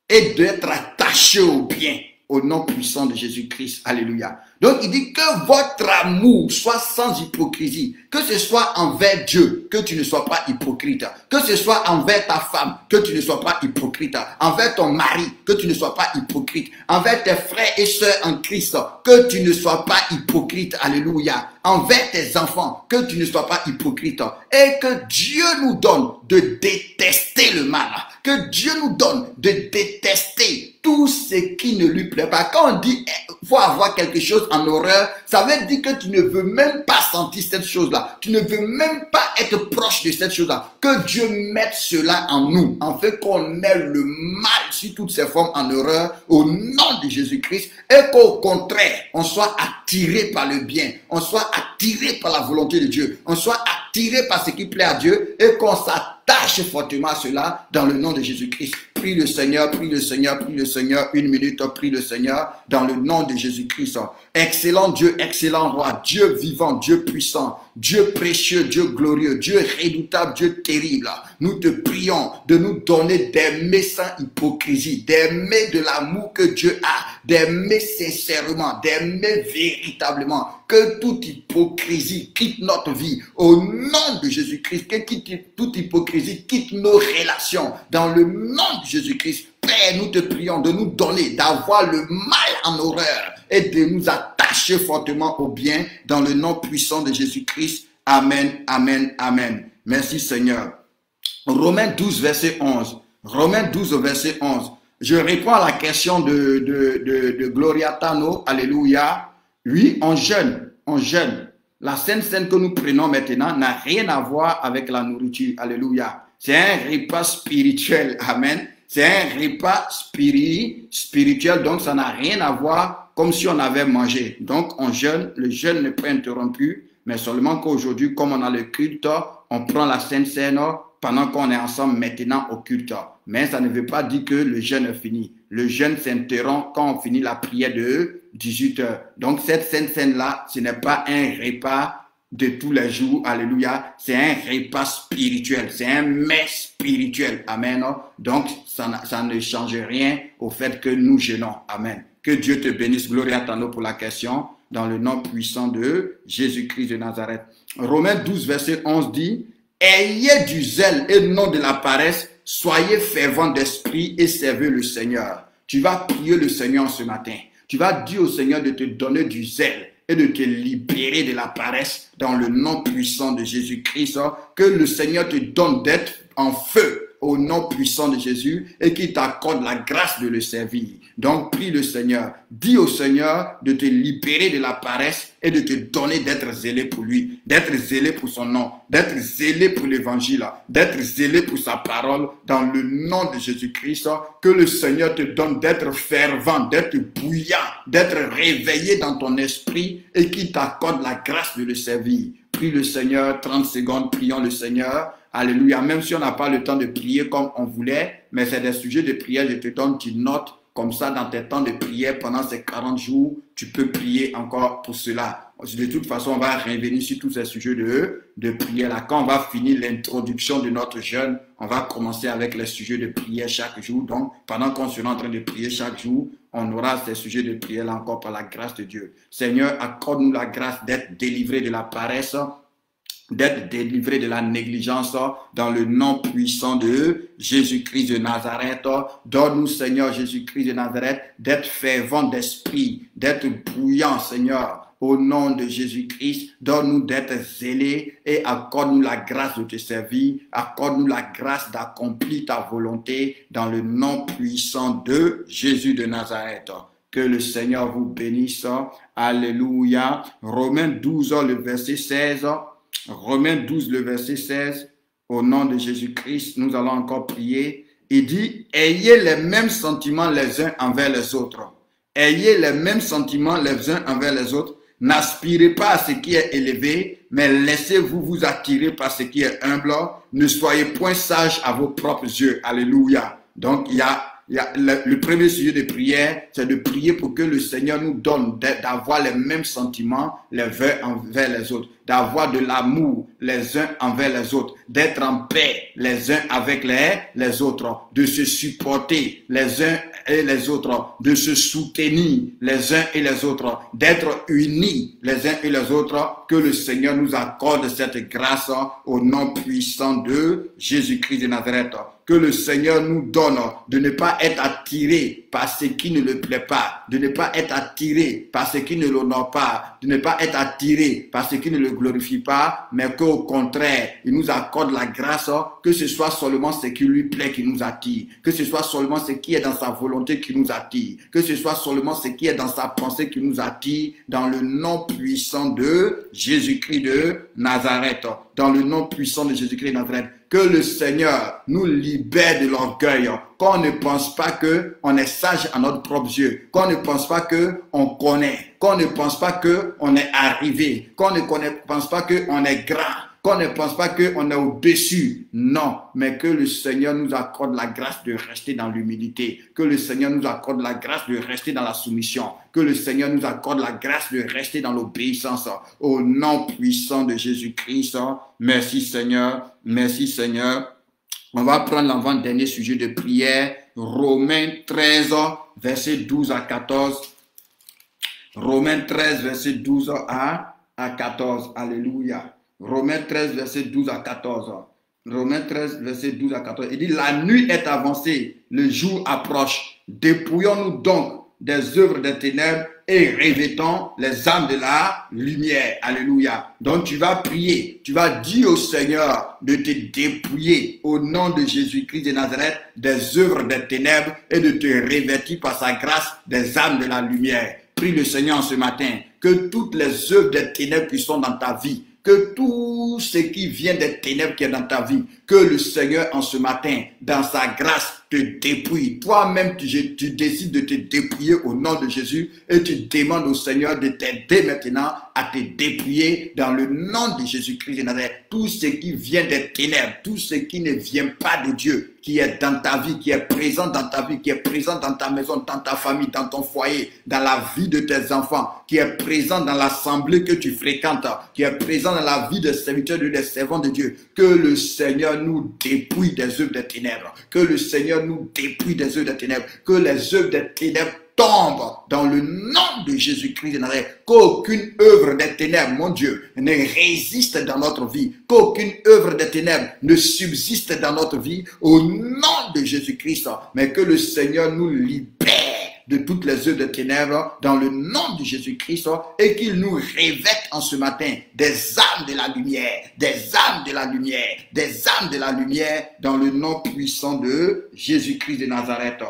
et d'être attaché au bien. Au nom puissant de Jésus-Christ. Alléluia. Donc il dit que votre amour soit sans hypocrisie. Que ce soit envers Dieu, que tu ne sois pas hypocrite. Que ce soit envers ta femme, que tu ne sois pas hypocrite. Envers ton mari, que tu ne sois pas hypocrite. Envers tes frères et sœurs en Christ, que tu ne sois pas hypocrite. Alléluia. Envers tes enfants, que tu ne sois pas hypocrite. Et que Dieu nous donne de détester le mal. Que Dieu nous donne de détester tout ce qui ne lui plaît pas. Quand on dit faut avoir quelque chose en horreur, ça veut dire que tu ne veux même pas sentir cette chose-là. Tu ne veux même pas être proche de cette chose-là. Que Dieu mette cela en nous, en fait qu'on ait le mal sur toutes ses formes en horreur au nom de Jésus-Christ et qu'au contraire, on soit attiré par le bien, on soit attiré par la volonté de Dieu, on soit attiré par ce qui plaît à Dieu et qu'on s'attache fortement à cela dans le nom de Jésus-Christ. Prie le Seigneur, prie le Seigneur, prie le Seigneur. Une minute, prie le Seigneur dans le nom de Jésus-Christ. Excellent Dieu, excellent roi, Dieu vivant, Dieu puissant, Dieu précieux, Dieu glorieux, Dieu redoutable, Dieu terrible. Nous te prions de nous donner d'aimer sans hypocrisie, d'aimer de l'amour que Dieu a, d'aimer sincèrement, d'aimer véritablement. Que toute hypocrisie quitte notre vie au nom de Jésus-Christ. Que toute hypocrisie quitte nos relations dans le nom de Jésus-Christ. Père, nous te prions de nous donner, d'avoir le mal en horreur et de nous attacher fortement au bien dans le nom puissant de Jésus-Christ. Amen, amen, amen. Merci Seigneur. Romains 12, verset 11. Romains 12, verset 11. Je réponds à la question de Gloria Tano. Alléluia. Oui, on jeûne, on jeûne. La Sainte Seine que nous prenons maintenant n'a rien à voir avec la nourriture. Alléluia. C'est un repas spirituel. Amen. C'est un repas spirituel, donc ça n'a rien à voir comme si on avait mangé. Donc on jeûne, le jeûne n'est pas interrompu, mais seulement qu'aujourd'hui, comme on a le culte, on prend la Sainte Seine pendant qu'on est ensemble maintenant au culte. Mais ça ne veut pas dire que le jeûne est fini. Le jeûne s'interrompt quand on finit la prière de 18 heures. Donc cette Sainte Seine-là, ce n'est pas un repas de tous les jours, alléluia, c'est un repas spirituel, c'est un mets spirituel, amen. Donc ça ne change rien au fait que nous jeûnons, amen. Que Dieu te bénisse, gloria à ton nom pour la question, dans le nom puissant de Jésus-Christ de Nazareth. Romains 12, verset 11 dit, ayez du zèle et non de la paresse, soyez fervents d'esprit et servez le Seigneur. Tu vas prier le Seigneur ce matin, tu vas dire au Seigneur de te donner du zèle et de te libérer de la paresse dans le nom puissant de Jésus-Christ. Que le Seigneur te donne d'être en feu au nom puissant de Jésus et qu'il t'accorde la grâce de le servir. Donc prie le Seigneur, dis au Seigneur de te libérer de la paresse et de te donner d'être zélé pour lui, d'être zélé pour son nom, d'être zélé pour l'évangile, d'être zélé pour sa parole dans le nom de Jésus-Christ. Que le Seigneur te donne d'être fervent, d'être bouillant, d'être réveillé dans ton esprit et qu'il t'accorde la grâce de le servir. Prie le Seigneur, 30 secondes, prions le Seigneur. Alléluia, même si on n'a pas le temps de prier comme on voulait, mais c'est des sujets de prière, je te donne une note, comme ça dans tes temps de prière pendant ces 40 jours, tu peux prier encore pour cela. De toute façon, on va revenir sur tous ces sujets de prière là. Quand on va finir l'introduction de notre jeûne, on va commencer avec les sujets de prière chaque jour. Donc, pendant qu'on sera en train de prier chaque jour, on aura ces sujets de prière là encore par la grâce de Dieu. Seigneur, accorde-nous la grâce d'être délivré de la paresse, d'être délivré de la négligence dans le nom puissant de Jésus-Christ de Nazareth. Donne-nous, Seigneur Jésus-Christ de Nazareth, d'être fervent d'esprit, d'être bouillant, Seigneur, au nom de Jésus-Christ. Donne-nous d'être zélés et accorde-nous la grâce de te servir. Accorde-nous la grâce d'accomplir ta volonté dans le nom puissant de Jésus de Nazareth. Que le Seigneur vous bénisse. Alléluia. Romains 12, le verset 16. Romains 12, le verset 16, au nom de Jésus-Christ, nous allons encore prier. Il dit, ayez les mêmes sentiments les uns envers les autres. Ayez les mêmes sentiments les uns envers les autres. N'aspirez pas à ce qui est élevé, mais laissez-vous vous attirer par ce qui est humble. Ne soyez point sages à vos propres yeux. Alléluia. Donc, il y a le premier sujet de prière, c'est de prier pour que le Seigneur nous donne d'avoir les mêmes sentiments les uns envers les autres, d'avoir de l'amour les uns envers les autres, d'être en paix les uns avec les autres, de se supporter les uns et les autres, de se soutenir les uns et les autres, d'être unis les uns et les autres. Que le Seigneur nous accorde cette grâce au nom puissant de Jésus-Christ de Nazareth. Que le Seigneur nous donne de ne pas être attiré par ce qui ne le plaît pas, de ne pas être attiré par ce qui ne l'honore pas, de ne pas être attiré par ce qui ne le glorifie pas, mais qu'au contraire, il nous accorde la grâce, que ce soit seulement ce qui lui plaît qui nous attire, que ce soit seulement ce qui est dans sa volonté qui nous attire, que ce soit seulement ce qui est dans sa pensée qui nous attire, dans le nom puissant de Jésus-Christ de Nazareth, dans le nom puissant de Jésus-Christ de Nazareth. Que le Seigneur nous libère de l'orgueil, qu'on ne pense pas qu'on est sage à notre propre yeux, qu'on ne pense pas qu'on connaît, qu'on ne pense pas qu'on est arrivé, qu'on ne pense pas qu'on est grand, qu'on ne pense pas qu'on est au-dessus. Non, mais que le Seigneur nous accorde la grâce de rester dans l'humilité, que le Seigneur nous accorde la grâce de rester dans la soumission, que le Seigneur nous accorde la grâce de rester dans l'obéissance. Au nom puissant de Jésus-Christ, merci Seigneur, merci Seigneur. On va prendre l'avant-dernier sujet de prière, Romains 13, verset 12 à 14. Romains 13, verset 12 à 14. Alléluia. Romains 13, verset 12 à 14. Romains 13, verset 12 à 14. Il dit, la nuit est avancée, le jour approche. Dépouillons-nous donc des œuvres des ténèbres et revêtons les âmes de la lumière. Alléluia. Donc tu vas prier, tu vas dire au Seigneur de te dépouiller au nom de Jésus-Christ de Nazareth des œuvres des ténèbres et de te revêtir par sa grâce des âmes de la lumière. Prie le Seigneur ce matin que toutes les œuvres des ténèbres qui sont dans ta vie, que tout ce qui vient des ténèbres qui est dans ta vie, que le Seigneur en ce matin, dans sa grâce, te dépouille. Toi-même, tu décides de te dépouiller au nom de Jésus et tu demandes au Seigneur de t'aider maintenant à te dépouiller dans le nom de Jésus-Christ de Nazareth. Tout ce qui vient des ténèbres, tout ce qui ne vient pas de Dieu, qui est dans ta vie, qui est présent dans ta vie, qui est présent dans ta maison, dans ta famille, dans ton foyer, dans la vie de tes enfants, qui est présent dans l'assemblée que tu fréquentes, qui est présent dans la vie des serviteurs et des servants de Dieu. Que le Seigneur nous dépouille des œuvres des ténèbres. Que le Seigneur nous dépouille des œuvres des ténèbres. Que les œuvres des ténèbres tombent dans le nom de Jésus-Christ de Nazareth. Qu'aucune œuvre des ténèbres, mon Dieu, ne résiste dans notre vie. Qu'aucune œuvre des ténèbres ne subsiste dans notre vie au nom de Jésus-Christ. Mais que le Seigneur nous libère de toutes les œuvres de ténèbres dans le nom de Jésus-Christ et qu'il nous revête en ce matin des âmes de la lumière, des âmes de la lumière, des âmes de la lumière dans le nom puissant de Jésus-Christ de Nazareth.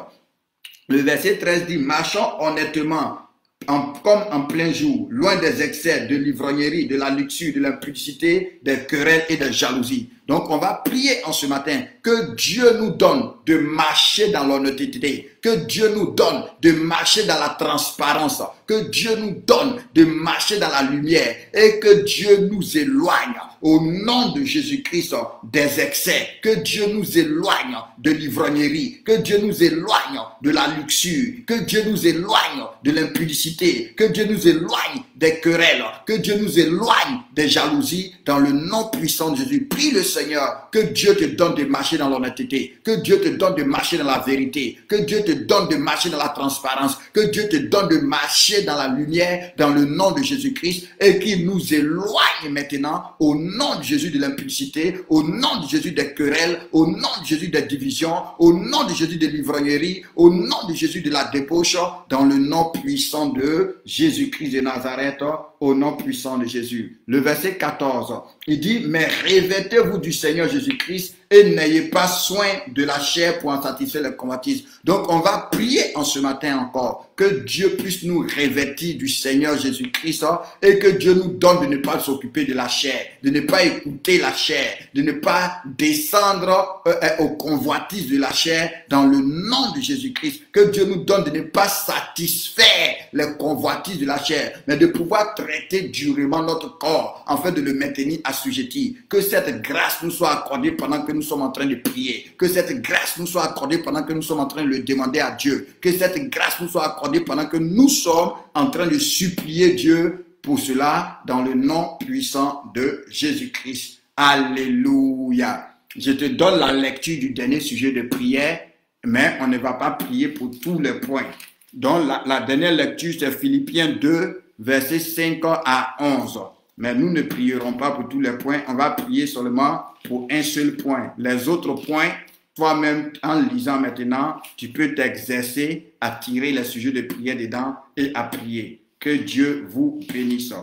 Le verset 13 dit, marchons honnêtement, comme en plein jour, loin des excès, de l'ivrognerie, de la luxure, de l'impudicité, des querelles et des jalousies. Donc on va prier en ce matin que Dieu nous donne de marcher dans l'honnêteté, que Dieu nous donne de marcher dans la transparence, que Dieu nous donne de marcher dans la lumière et que Dieu nous éloigne au nom de Jésus-Christ des excès, que Dieu nous éloigne de l'ivrognerie, que Dieu nous éloigne de la luxure, que Dieu nous éloigne de l'impudicité, que Dieu nous éloigne des querelles, que Dieu nous éloigne des jalousies dans le nom puissant de Jésus. Prie le Seigneur, que Dieu te donne de marcher dans l'honnêteté, que Dieu te donne de marcher dans la vérité, que Dieu te donne de marcher dans la transparence, que Dieu te donne de marcher dans la lumière, dans le nom de Jésus-Christ, et qu'il nous éloigne maintenant au nom de Jésus de l'impudicité, au nom de Jésus des querelles, au nom de Jésus des divisions, au nom de Jésus de l'ivrognerie, au nom de Jésus de la débauche, dans le nom puissant de Jésus-Christ de Nazareth, au nom puissant de Jésus. Le verset 14, il dit, mais revêtez-vous du Seigneur Jésus-Christ et n'ayez pas soin de la chair pour en satisfaire les convoitises. Donc on va prier en ce matin encore que Dieu puisse nous revêtir du Seigneur Jésus-Christ et que Dieu nous donne de ne pas s'occuper de la chair, de ne pas écouter la chair, de ne pas descendre aux convoitises de la chair dans le nom de Jésus-Christ. Que Dieu nous donne de ne pas satisfaire les convoitises de la chair, mais de pouvoir traiter prêter durement notre corps afin de le maintenir assujetti. Que cette grâce nous soit accordée pendant que nous sommes en train de prier. Que cette grâce nous soit accordée pendant que nous sommes en train de le demander à Dieu. Que cette grâce nous soit accordée pendant que nous sommes en train de supplier Dieu pour cela dans le nom puissant de Jésus-Christ. Alléluia. Je te donne la lecture du dernier sujet de prière, mais on ne va pas prier pour tous les points. Donc la dernière lecture, c'est Philippiens 2, versets 5 à 11. Mais nous ne prierons pas pour tous les points, on va prier seulement pour un seul point. Les autres points, toi-même, en lisant maintenant, tu peux t'exercer à tirer les sujets de prière dedans et à prier. Que Dieu vous bénisse.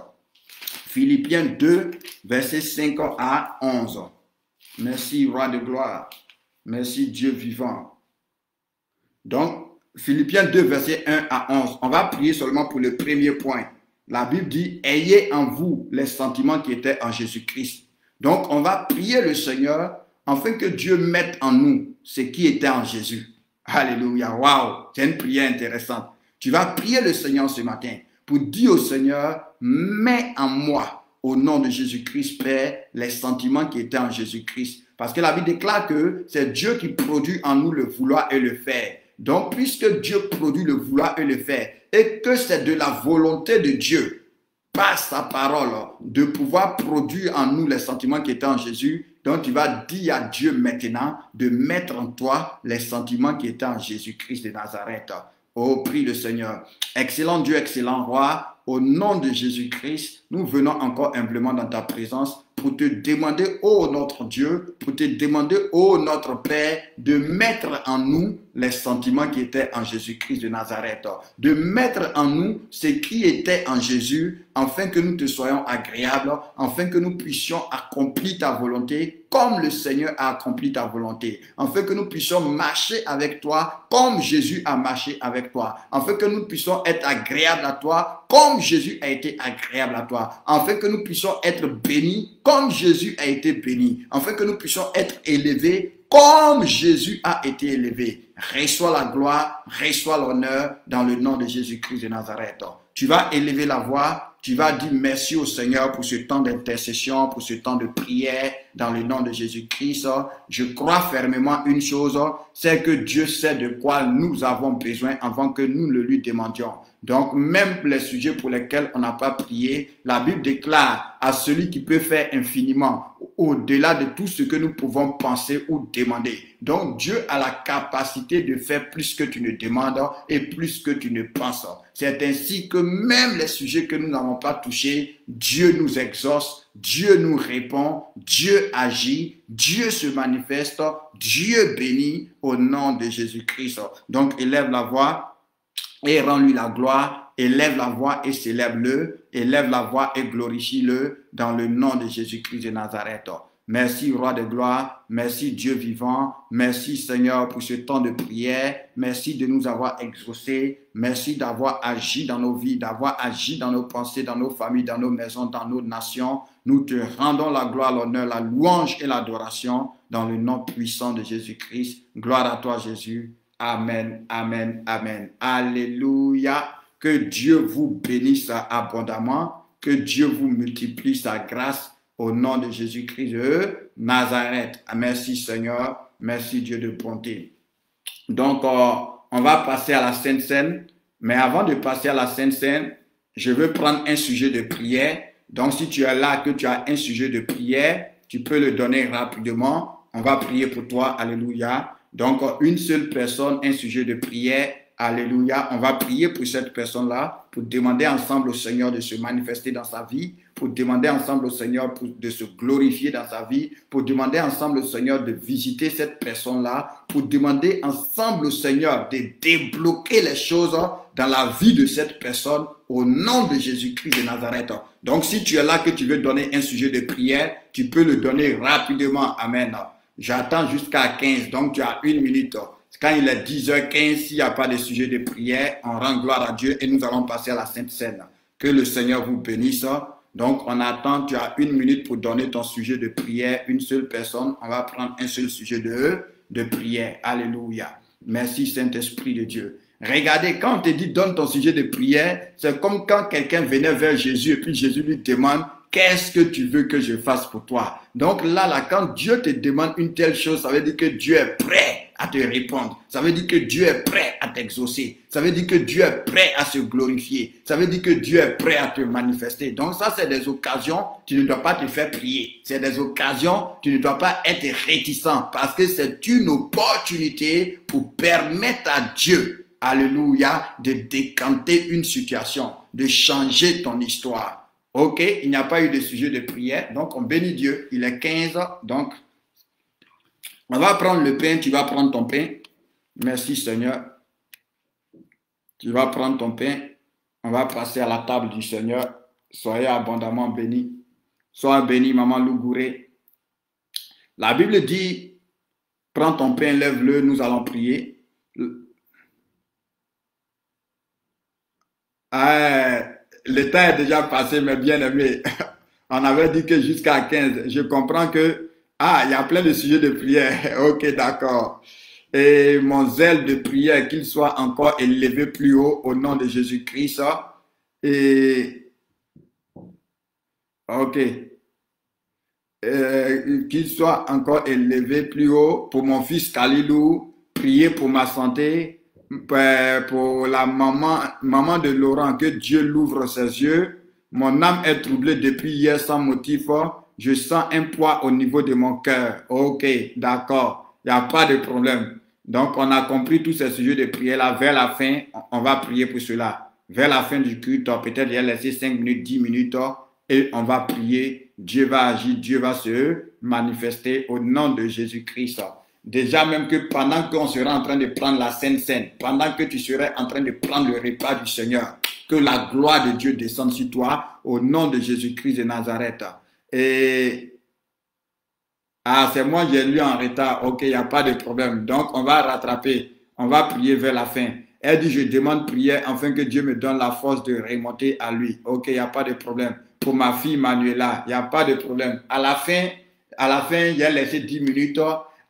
Philippiens 2, versets 5 à 11. Merci, Roi de gloire. Merci, Dieu vivant. Donc, Philippiens 2, versets 1 à 11. On va prier seulement pour le premier point. La Bible dit, ayez en vous les sentiments qui étaient en Jésus-Christ. Donc, on va prier le Seigneur afin que Dieu mette en nous ce qui était en Jésus. Alléluia. Waouh, c'est une prière intéressante. Tu vas prier le Seigneur ce matin pour dire au Seigneur, mets en moi, au nom de Jésus-Christ, Père, les sentiments qui étaient en Jésus-Christ. Parce que la Bible déclare que c'est Dieu qui produit en nous le vouloir et le faire. Donc, puisque Dieu produit le vouloir et le faire, et que c'est de la volonté de Dieu, par sa parole, de pouvoir produire en nous les sentiments qui étaient en Jésus, donc tu vas dire à Dieu maintenant de mettre en toi les sentiments qui étaient en Jésus-Christ de Nazareth. Oh, prie le Seigneur. Excellent Dieu, excellent Roi, au nom de Jésus-Christ, nous venons encore humblement dans ta présence pour te demander, ô notre Dieu, pour te demander, ô notre Père, de mettre en nous les sentiments qui étaient en Jésus-Christ de Nazareth, de mettre en nous ce qui était en Jésus, afin que nous te soyons agréables, afin que nous puissions accomplir ta volonté comme le Seigneur a accompli ta volonté, afin que nous puissions marcher avec toi comme Jésus a marché avec toi, afin que nous puissions être agréables à toi comme Jésus a été agréable à toi, afin que nous puissions être bénis comme Jésus a été béni, afin que nous puissions être élevés comme Jésus a été élevé. Reçois la gloire, reçois l'honneur dans le nom de Jésus-Christ de Nazareth. Tu vas élever la voix, tu vas dire merci au Seigneur pour ce temps d'intercession, pour ce temps de prière dans le nom de Jésus-Christ. Je crois fermement une chose, c'est que Dieu sait de quoi nous avons besoin avant que nous le lui demandions. Donc, même les sujets pour lesquels on n'a pas prié, la Bible déclare à celui qui peut faire infiniment, au-delà de tout ce que nous pouvons penser ou demander. Donc, Dieu a la capacité de faire plus que tu ne demandes et plus que tu ne penses. C'est ainsi que même les sujets que nous n'avons pas touchés, Dieu nous exauce, Dieu nous répond, Dieu agit, Dieu se manifeste, Dieu bénit au nom de Jésus-Christ. Donc, élève la voix et rends-lui la gloire, élève la voix et célèbre-le, élève la voix et glorifie-le dans le nom de Jésus-Christ de Nazareth. Merci, Roi de gloire, merci Dieu vivant, merci Seigneur pour ce temps de prière, merci de nous avoir exaucés, merci d'avoir agi dans nos vies, d'avoir agi dans nos pensées, dans nos familles, dans nos maisons, dans nos nations. Nous te rendons la gloire, l'honneur, la louange et l'adoration dans le nom puissant de Jésus-Christ. Gloire à toi Jésus. Amen, amen, amen. Alléluia. Que Dieu vous bénisse abondamment. Que Dieu vous multiplie sa grâce au nom de Jésus-Christ de Nazareth. Merci Seigneur. Merci Dieu de bonté. Donc, on va passer à la Sainte Seine. Mais avant de passer à la Sainte Seine, je veux prendre un sujet de prière. Donc, si tu es là, que tu as un sujet de prière, tu peux le donner rapidement. On va prier pour toi. Alléluia. Donc, une seule personne, un sujet de prière. Alléluia. On va prier pour cette personne-là, pour demander ensemble au Seigneur de se manifester dans sa vie, pour demander ensemble au Seigneur de se glorifier dans sa vie, pour demander ensemble au Seigneur de visiter cette personne-là, pour demander ensemble au Seigneur de débloquer les choses dans la vie de cette personne au nom de Jésus-Christ de Nazareth. Donc, si tu es là que tu veux donner un sujet de prière, tu peux le donner rapidement. Amen. J'attends jusqu'à 15, donc tu as une minute. Quand il est 10h15, s'il n'y a pas de sujet de prière, on rend gloire à Dieu et nous allons passer à la Sainte Seine. Que le Seigneur vous bénisse. Donc, on attend, tu as une minute pour donner ton sujet de prière. Une seule personne, on va prendre un seul sujet de prière. Alléluia. Merci Saint-Esprit de Dieu. Regardez, quand on te dit donne ton sujet de prière, c'est comme quand quelqu'un venait vers Jésus et puis Jésus lui demande qu'est-ce que tu veux que je fasse pour toi? Donc là, quand Dieu te demande une telle chose, ça veut dire que Dieu est prêt à te répondre. Ça veut dire que Dieu est prêt à t'exaucer. Ça veut dire que Dieu est prêt à se glorifier. Ça veut dire que Dieu est prêt à te manifester. Donc ça, c'est des occasions, tu ne dois pas te faire prier. C'est des occasions, tu ne dois pas être réticent parce que c'est une opportunité pour permettre à Dieu, alléluia, de décanter une situation, de changer ton histoire. Ok, il n'y a pas eu de sujet de prière, donc on bénit Dieu. Il est 15, donc on va prendre le pain, tu vas prendre ton pain. Merci Seigneur. Tu vas prendre ton pain, on va passer à la table du Seigneur. Soyez abondamment bénis. Sois béni, maman Lougouré. La Bible dit, prends ton pain, lève-le, nous allons prier. Le temps est déjà passé, mes bien-aimés. On avait dit que jusqu'à 15. Je comprends que, il y a plein de sujets de prière. Ok, d'accord. Et mon zèle de prière, qu'il soit encore élevé plus haut au nom de Jésus-Christ. Et, ok. Qu'il soit encore élevé plus haut pour mon fils Kalilou. Prier pour ma santé. Pour la maman de Laurent, que Dieu l'ouvre ses yeux. Mon âme est troublée depuis hier sans motif. Je sens un poids au niveau de mon cœur. Ok, d'accord. Il n'y a pas de problème. Donc, on a compris tous ces sujets de prière là. Vers la fin, on va prier pour cela. Vers la fin du culte, peut-être il y a laissé 5 minutes, 10 minutes, et on va prier. Dieu va agir, Dieu va se manifester au nom de Jésus-Christ. Déjà même que pendant qu'on sera en train de prendre la Sainte Seine, pendant que tu serais en train de prendre le repas du Seigneur, que la gloire de Dieu descende sur toi au nom de Jésus-Christ de Nazareth. Et c'est moi, j'ai lu en retard. Ok, il n'y a pas de problème. Donc, on va rattraper. On va prier vers la fin. Elle dit, je demande prière afin que Dieu me donne la force de remonter à lui. Ok, il n'y a pas de problème. Pour ma fille Manuela, il n'y a pas de problème. À la fin, il a laissé 10 minutes.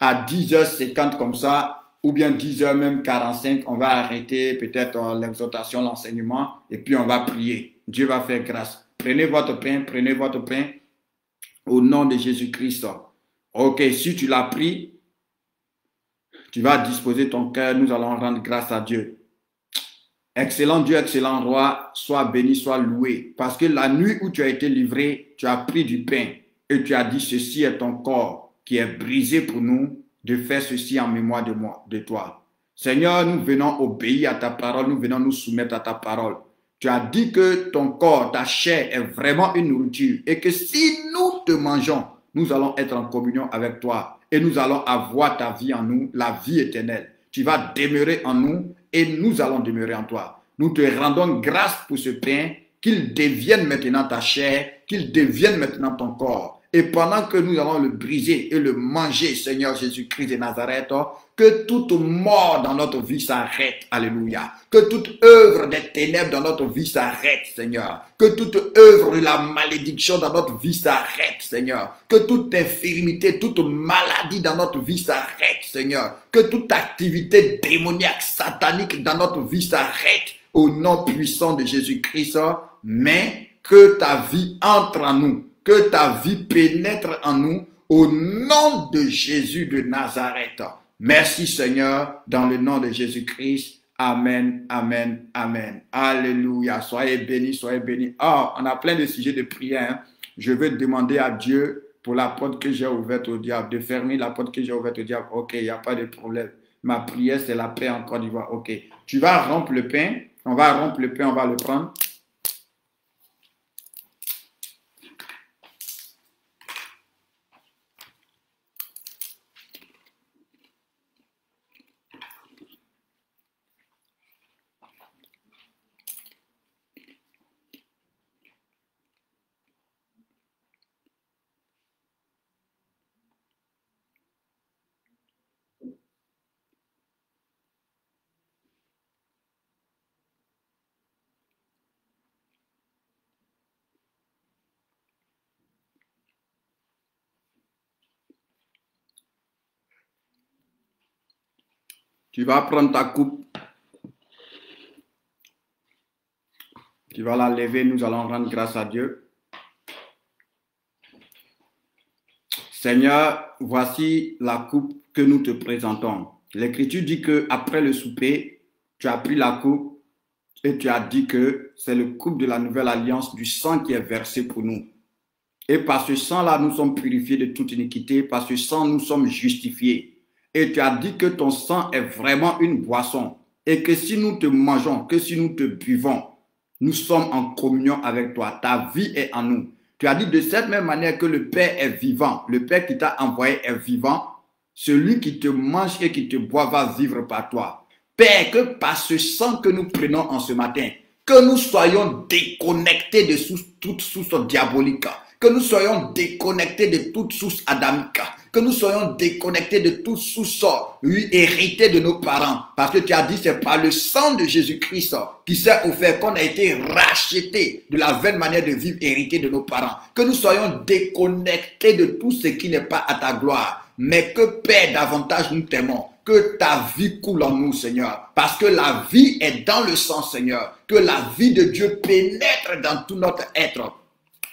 À 10h50 comme ça, ou bien 10h même 45, on va arrêter peut-être l'exhortation, l'enseignement, et puis on va prier. Dieu va faire grâce. Prenez votre pain au nom de Jésus-Christ. Ok, si tu l'as pris, tu vas disposer ton cœur, nous allons rendre grâce à Dieu. Excellent Dieu, excellent roi, sois béni, sois loué. Parce que la nuit où tu as été livré, tu as pris du pain et tu as dit, ceci est ton corps qui est brisé pour nous, de faire ceci en mémoire de toi. Seigneur, nous venons obéir à ta parole, nous venons nous soumettre à ta parole. Tu as dit que ton corps, ta chair est vraiment une nourriture et que si nous te mangeons, nous allons être en communion avec toi et nous allons avoir ta vie en nous, la vie éternelle. Tu vas demeurer en nous et nous allons demeurer en toi. Nous te rendons grâce pour ce pain, qu'il devienne maintenant ta chair, qu'il devienne maintenant ton corps. Et pendant que nous allons le briser et le manger, Seigneur Jésus-Christ de Nazareth, que toute mort dans notre vie s'arrête. Alléluia. Que toute œuvre des ténèbres dans notre vie s'arrête, Seigneur. Que toute œuvre de la malédiction dans notre vie s'arrête, Seigneur. Que toute infirmité, toute maladie dans notre vie s'arrête, Seigneur. Que toute activité démoniaque, satanique dans notre vie s'arrête au nom puissant de Jésus-Christ. Mais que ta vie entre en nous. Que ta vie pénètre en nous au nom de Jésus de Nazareth. Merci Seigneur, dans le nom de Jésus-Christ. Amen, amen, amen. Alléluia. Soyez bénis, soyez bénis. On a plein de sujets de prière. Je vais demander à Dieu pour la porte que j'ai ouverte au diable, de fermer la porte que j'ai ouverte au diable. Ok, il n'y a pas de problème. Ma prière, c'est la paix en Côte d'Ivoire. Ok. Tu vas rompre le pain. On va rompre le pain, on va le prendre. Tu vas prendre ta coupe. Tu vas la lever, nous allons rendre grâce à Dieu. Seigneur, voici la coupe que nous te présentons. L'Écriture dit qu'après le souper, tu as pris la coupe et tu as dit que c'est le coupe de la nouvelle alliance du sang qui est versé pour nous. Et par ce sang-là, nous sommes purifiés de toute iniquité. Par ce sang, nous sommes justifiés. Et tu as dit que ton sang est vraiment une boisson. Et que si nous te mangeons, que si nous te buvons, nous sommes en communion avec toi. Ta vie est en nous. Tu as dit de cette même manière que le Père est vivant. Le Père qui t'a envoyé est vivant. Celui qui te mange et qui te boit va vivre par toi. Père, que par ce sang que nous prenons en ce matin, que nous soyons déconnectés de toute source diabolique. Que nous soyons déconnectés de toute source adamique. Que nous soyons déconnectés de toute source héritée de nos parents. Parce que tu as dit, c'est par le sang de Jésus-Christ qui s'est offert qu'on a été racheté de la vaine manière de vivre héritée de nos parents. Que nous soyons déconnectés de tout ce qui n'est pas à ta gloire. Mais que Père, davantage nous t'aimons. Que ta vie coule en nous, Seigneur. Parce que la vie est dans le sang, Seigneur. Que la vie de Dieu pénètre dans tout notre être.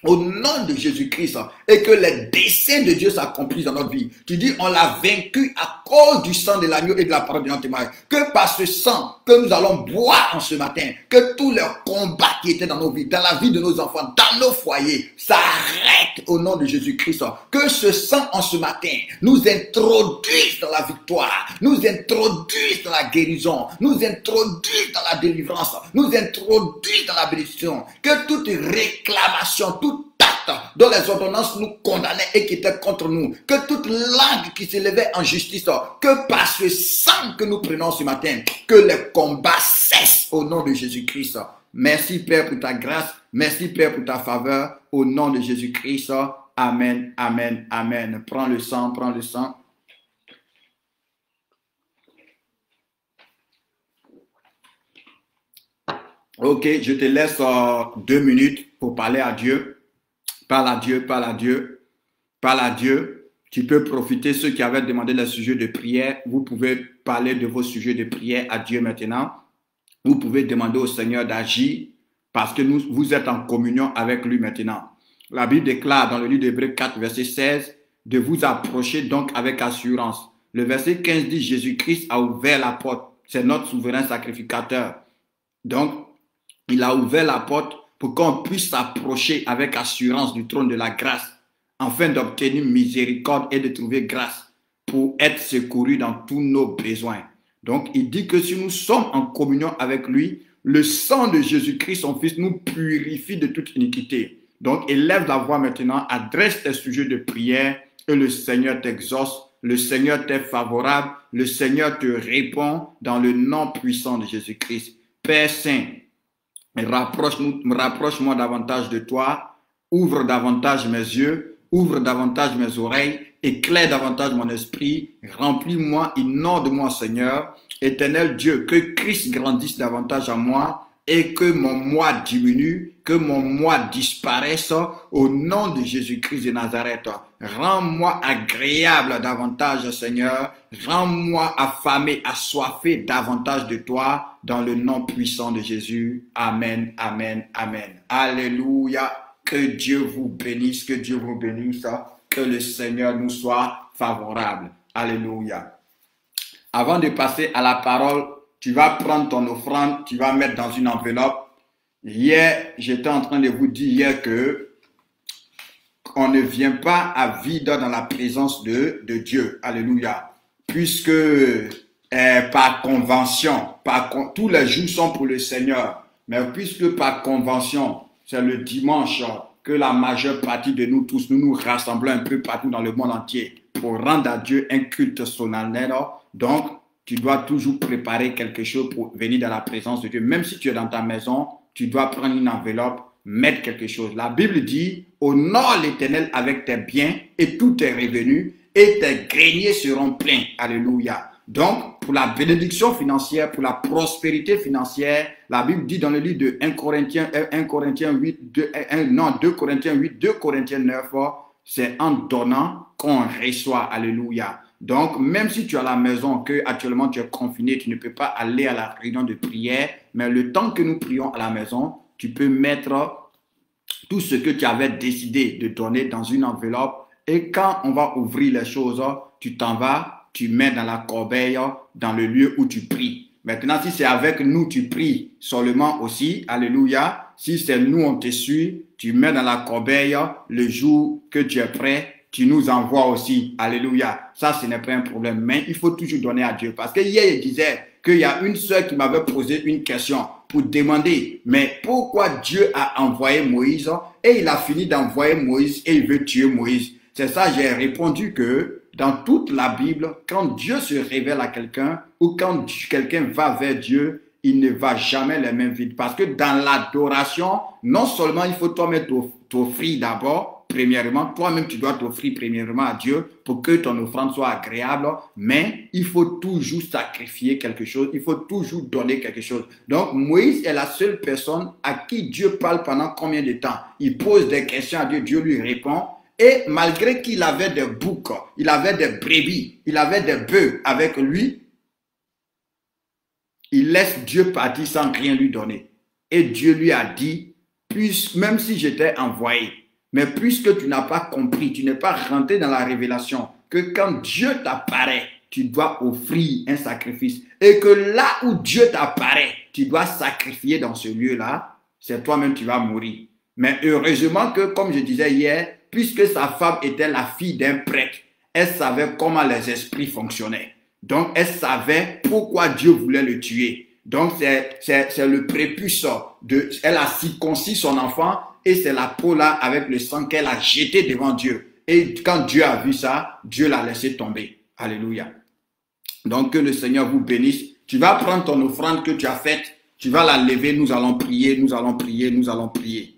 Au nom de Jésus-Christ, et que les desseins de Dieu s'accomplissent dans notre vie. Tu dis, on l'a vaincu à cause du sang de l'agneau et de la parole de notre témoignage. Que par ce sang que nous allons boire en ce matin, que tous les combats qui étaient dans nos vies, dans la vie de nos enfants, dans nos foyers, s'arrêtent au nom de Jésus-Christ. Que ce sang en ce matin nous introduise dans la victoire, nous introduise dans la guérison, nous introduise dans la délivrance, nous introduise dans la bénédiction. Que toute réclamation, tout acte dont les ordonnances nous condamnaient et qui étaient contre nous, que toute langue qui s'élevait en justice, que par ce sang que nous prenons ce matin, que les combats cessent au nom de Jésus-Christ. Merci Père pour ta grâce, merci Père pour ta faveur, au nom de Jésus-Christ. Amen, amen, amen. Prends le sang, prends le sang. Ok, je te laisse 2 minutes pour parler à Dieu. Parle à Dieu, parle à Dieu, parle à Dieu. Tu peux profiter, ceux qui avaient demandé les sujets de prière, vous pouvez parler de vos sujets de prière à Dieu maintenant. Vous pouvez demander au Seigneur d'agir parce que vous êtes en communion avec lui maintenant. La Bible déclare dans le livre d'Hébreux 4, verset 16, de vous approcher donc avec assurance. Le verset 15 dit, Jésus-Christ a ouvert la porte. C'est notre souverain sacrificateur. Donc, il a ouvert la porte pour qu'on puisse s'approcher avec assurance du trône de la grâce, afin d'obtenir miséricorde et de trouver grâce pour être secouru dans tous nos besoins. Donc, il dit que si nous sommes en communion avec lui, le sang de Jésus-Christ, son Fils, nous purifie de toute iniquité. Donc, élève la voix maintenant, adresse tes sujets de prière et le Seigneur t'exauce, le Seigneur t'est favorable, le Seigneur te répond dans le nom puissant de Jésus-Christ. Père Saint, rapproche-moi davantage de toi, ouvre davantage mes yeux, ouvre davantage mes oreilles, éclaire davantage mon esprit, remplis-moi, inonde-moi Seigneur, éternel Dieu, que Christ grandisse davantage en moi et que mon moi diminue, que mon moi disparaisse au nom de Jésus-Christ de Nazareth. Rends-moi agréable davantage Seigneur, rends-moi affamé, assoiffé davantage de toi dans le nom puissant de Jésus. Amen, amen, amen. Alléluia. Que Dieu vous bénisse, que Dieu vous bénisse, que le Seigneur nous soit favorable. Alléluia. Avant de passer à la parole, tu vas prendre ton offrande, tu vas mettre dans une enveloppe. Hier, j'étais en train de vous dire que on ne vient pas à vide dans la présence de Dieu. Alléluia. Puisque par convention, tous les jours sont pour le Seigneur. Mais puisque par convention, c'est le dimanche que la majeure partie de nous tous, nous nous rassemblons un peu partout dans le monde entier pour rendre à Dieu un culte solennel. Donc, tu dois toujours préparer quelque chose pour venir dans la présence de Dieu. Même si tu es dans ta maison, tu dois prendre une enveloppe, mettre quelque chose. La Bible dit, honore l'Éternel avec tes biens et tous tes revenus et tes greniers seront pleins. Alléluia. Donc, pour la bénédiction financière, pour la prospérité financière, la Bible dit dans le livre de 2 Corinthiens 8, 2 Corinthiens 9, c'est en donnant qu'on reçoit. Alléluia. Donc, même si tu es à la maison, que actuellement tu es confiné, tu ne peux pas aller à la réunion de prière, mais le temps que nous prions à la maison, tu peux mettre tout ce que tu avais décidé de donner dans une enveloppe. Et quand on va ouvrir les choses, tu t'en vas, tu mets dans la corbeille, dans le lieu où tu pries. Maintenant, si c'est avec nous, tu pries seulement aussi. Alléluia. Si c'est nous, on te suit, tu mets dans la corbeille le jour que tu es prêt. Tu nous envoies aussi. Alléluia. Ça, ce n'est pas un problème. Mais il faut toujours donner à Dieu. Parce que hier, il disait qu'il y a une sœur qui m'avait posé une question pour demander, mais pourquoi Dieu a envoyé Moïse et il a fini d'envoyer Moïse et il veut tuer Moïse. C'est ça, j'ai répondu que dans toute la Bible, quand Dieu se révèle à quelqu'un ou quand quelqu'un va vers Dieu, il ne va jamais les mains vides. Parce que dans l'adoration, non seulement il faut toi-même t'offrir d'abord, premièrement, toi-même tu dois t'offrir premièrement à Dieu pour que ton offrande soit agréable, mais il faut toujours sacrifier quelque chose, il faut toujours donner quelque chose. Donc Moïse est la seule personne à qui Dieu parle pendant combien de temps? Il pose des questions à Dieu, Dieu lui répond. Et malgré qu'il avait des boucs, il avait des brebis, il avait des bœufs avec lui, il laisse Dieu partir sans rien lui donner. Et Dieu lui a dit, même si j'étais envoyé, mais puisque tu n'as pas compris, tu n'es pas rentré dans la révélation, que quand Dieu t'apparaît, tu dois offrir un sacrifice. Et que là où Dieu t'apparaît, tu dois sacrifier dans ce lieu-là, c'est toi-même tu vas mourir. Mais heureusement que, comme je disais hier, puisque sa femme était la fille d'un prêtre, elle savait comment les esprits fonctionnaient. Donc, elle savait pourquoi Dieu voulait le tuer. Donc, c'est le prépuce elle a circoncis son enfant et c'est la peau là avec le sang qu'elle a jeté devant Dieu. Et quand Dieu a vu ça, Dieu l'a laissé tomber. Alléluia. Donc, que le Seigneur vous bénisse. Tu vas prendre ton offrande que tu as faite, tu vas la lever, nous allons prier, nous allons prier, nous allons prier.